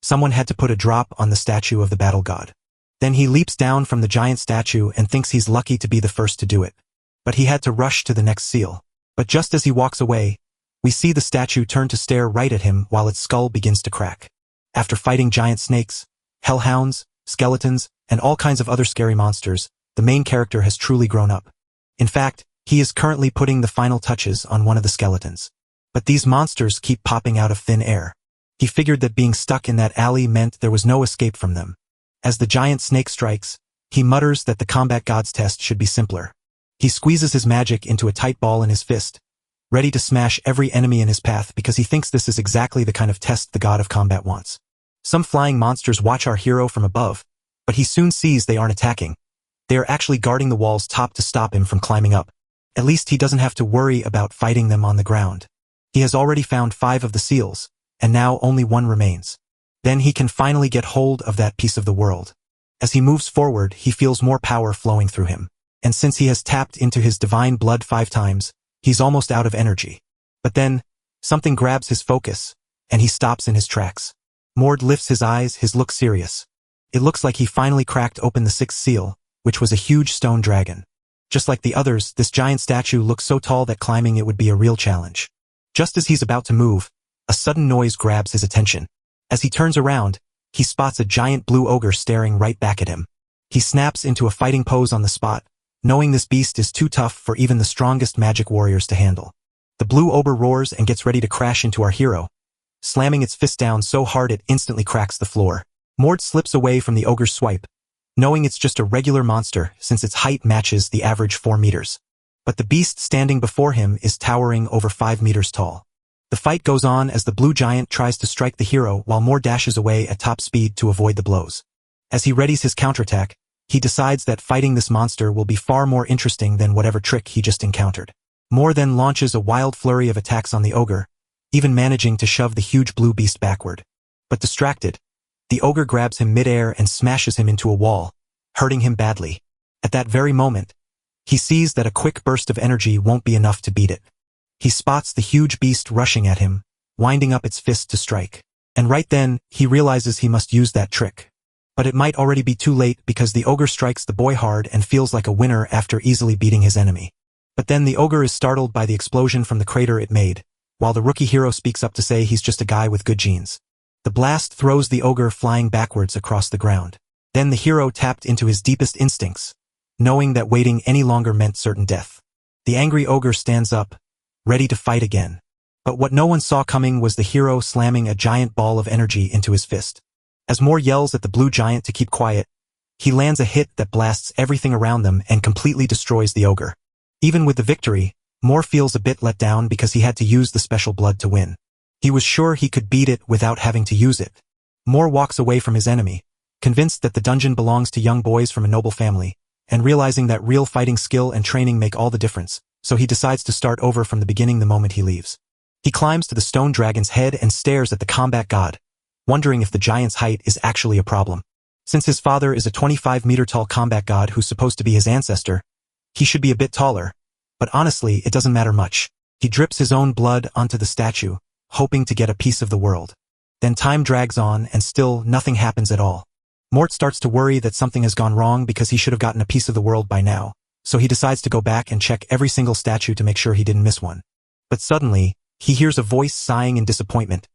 someone had to put a drop on the statue of the battle god. Then he leaps down from the giant statue and thinks he's lucky to be the first to do it. But he had to rush to the next seal. But just as he walks away, we see the statue turn to stare right at him while its skull begins to crack. After fighting giant snakes, hellhounds, skeletons, and all kinds of other scary monsters, the main character has truly grown up. In fact, he is currently putting the final touches on one of the skeletons. But these monsters keep popping out of thin air. He figured that being stuck in that alley meant there was no escape from them. As the giant snake strikes, he mutters that the combat god's test should be simpler. He squeezes his magic into a tight ball in his fist, ready to smash every enemy in his path because he thinks this is exactly the kind of test the god of combat wants. Some flying monsters watch our hero from above, but he soon sees they aren't attacking. They are actually guarding the wall's top to stop him from climbing up. At least he doesn't have to worry about fighting them on the ground. He has already found 5 of the seals, and now only 1 remains. Then he can finally get hold of that piece of the world. As he moves forward, he feels more power flowing through him. And since he has tapped into his divine blood 5 times, he's almost out of energy. But then, something grabs his focus, and he stops in his tracks. Mord lifts his eyes, his look serious. It looks like he finally cracked open the 6th seal, which was a huge stone dragon. Just like the others, this giant statue looks so tall that climbing it would be a real challenge. Just as he's about to move, a sudden noise grabs his attention. As he turns around, he spots a giant blue ogre staring right back at him. He snaps into a fighting pose on the spot, knowing this beast is too tough for even the strongest magic warriors to handle. The blue ogre roars and gets ready to crash into our hero, slamming its fist down so hard it instantly cracks the floor. Mord slips away from the ogre's swipe, knowing it's just a regular monster since its height matches the average 4 meters. But the beast standing before him is towering over 5 meters tall. The fight goes on as the blue giant tries to strike the hero while Mord dashes away at top speed to avoid the blows. As he readies his counterattack, he decides that fighting this monster will be far more interesting than whatever trick he just encountered. Mord then launches a wild flurry of attacks on the ogre, even managing to shove the huge blue beast backward. But distracted, the ogre grabs him midair and smashes him into a wall, hurting him badly. At that very moment, he sees that a quick burst of energy won't be enough to beat it. He spots the huge beast rushing at him, winding up its fist to strike. And right then, he realizes he must use that trick. But it might already be too late because the ogre strikes the boy hard and feels like a winner after easily beating his enemy. But then the ogre is startled by the explosion from the crater it made, while the rookie hero speaks up to say he's just a guy with good genes. The blast throws the ogre flying backwards across the ground. Then the hero tapped into his deepest instincts, knowing that waiting any longer meant certain death. The angry ogre stands up, ready to fight again. But what no one saw coming was the hero slamming a giant ball of energy into his fist. As Mord yells at the blue giant to keep quiet, he lands a hit that blasts everything around them and completely destroys the ogre. Even with the victory, Mord feels a bit let down because he had to use the special blood to win. He was sure he could beat it without having to use it. Mord walks away from his enemy, convinced that the dungeon belongs to young boys from a noble family, and realizing that real fighting skill and training make all the difference, so he decides to start over from the beginning the moment he leaves. He climbs to the stone dragon's head and stares at the combat god, wondering if the giant's height is actually a problem. Since his father is a 25-meter-tall combat god who's supposed to be his ancestor, he should be a bit taller, but honestly, it doesn't matter much. He drips his own blood onto the statue, hoping to get a piece of the world. Then time drags on and still nothing happens at all. Mort starts to worry that something has gone wrong because he should have gotten a piece of the world by now, so he decides to go back and check every single statue to make sure he didn't miss one. But suddenly, he hears a voice sighing in disappointment,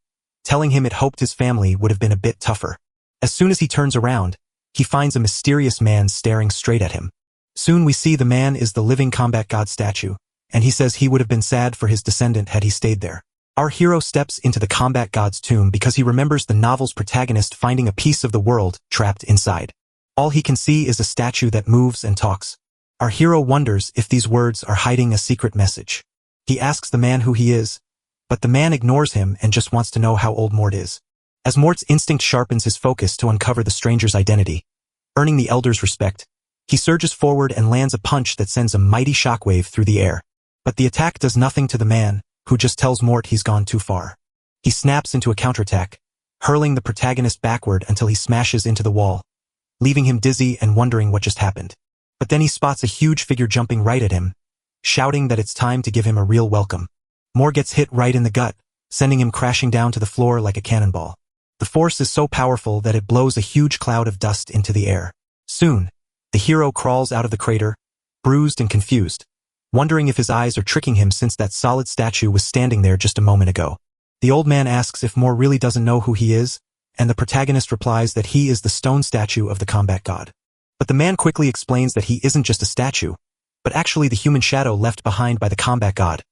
telling him it hoped his family would have been a bit tougher. As soon as he turns around, he finds a mysterious man staring straight at him. Soon we see the man is the living combat god statue, and he says he would have been sad for his descendant had he stayed there. Our hero steps into the combat god's tomb because he remembers the novel's protagonist finding a piece of the world trapped inside. All he can see is a statue that moves and talks. Our hero wonders if these words are hiding a secret message. He asks the man who he is, but the man ignores him and just wants to know how old Mort is. As Mort's instinct sharpens his focus to uncover the stranger's identity, earning the elder's respect, He surges forward and lands a punch that sends a mighty shockwave through the air. But the attack does nothing to the man, who just tells Mort he's gone too far. He snaps into a counterattack, hurling the protagonist backward until he smashes into the wall, leaving him dizzy and wondering what just happened. But then he spots a huge figure jumping right at him, shouting that it's time to give him a real welcome. Mort gets hit right in the gut, sending him crashing down to the floor like a cannonball. The force is so powerful that it blows a huge cloud of dust into the air. Soon, the hero crawls out of the crater, bruised and confused, wondering if his eyes are tricking him since that solid statue was standing there just a moment ago. The old man asks if Mort really doesn't know who he is, and the protagonist replies that he is the stone statue of the combat god. But the man quickly explains that he isn't just a statue, but actually the human shadow left behind by the combat god,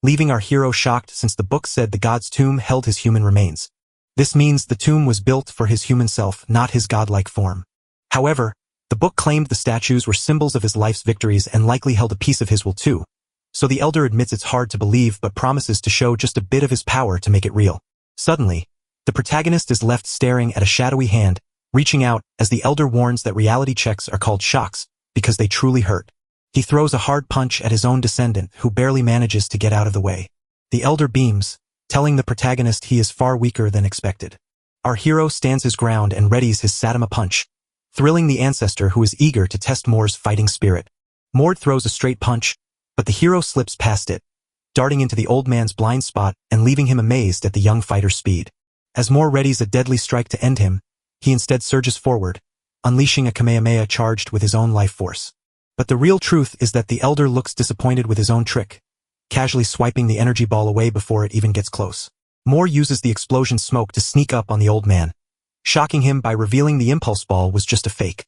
leaving our hero shocked since the book said the god's tomb held his human remains. This means the tomb was built for his human self, not his godlike form. However, the book claimed the statues were symbols of his life's victories and likely held a piece of his will too. So the elder admits it's hard to believe but promises to show just a bit of his power to make it real. Suddenly, the protagonist is left staring at a shadowy hand, reaching out as the elder warns that reality checks are called shocks because they truly hurt. He throws a hard punch at his own descendant who barely manages to get out of the way. The elder beams, telling the protagonist he is far weaker than expected. Our hero stands his ground and readies his Satama punch, thrilling the ancestor who is eager to test Mort's fighting spirit. Mort throws a straight punch, but the hero slips past it, darting into the old man's blind spot and leaving him amazed at the young fighter's speed. As Mort readies a deadly strike to end him, he instead surges forward, unleashing a Kamehameha charged with his own life force. But the real truth is that the elder looks disappointed with his own trick, casually swiping the energy ball away before it even gets close. Mort uses the explosion smoke to sneak up on the old man, shocking him by revealing the impulse ball was just a fake.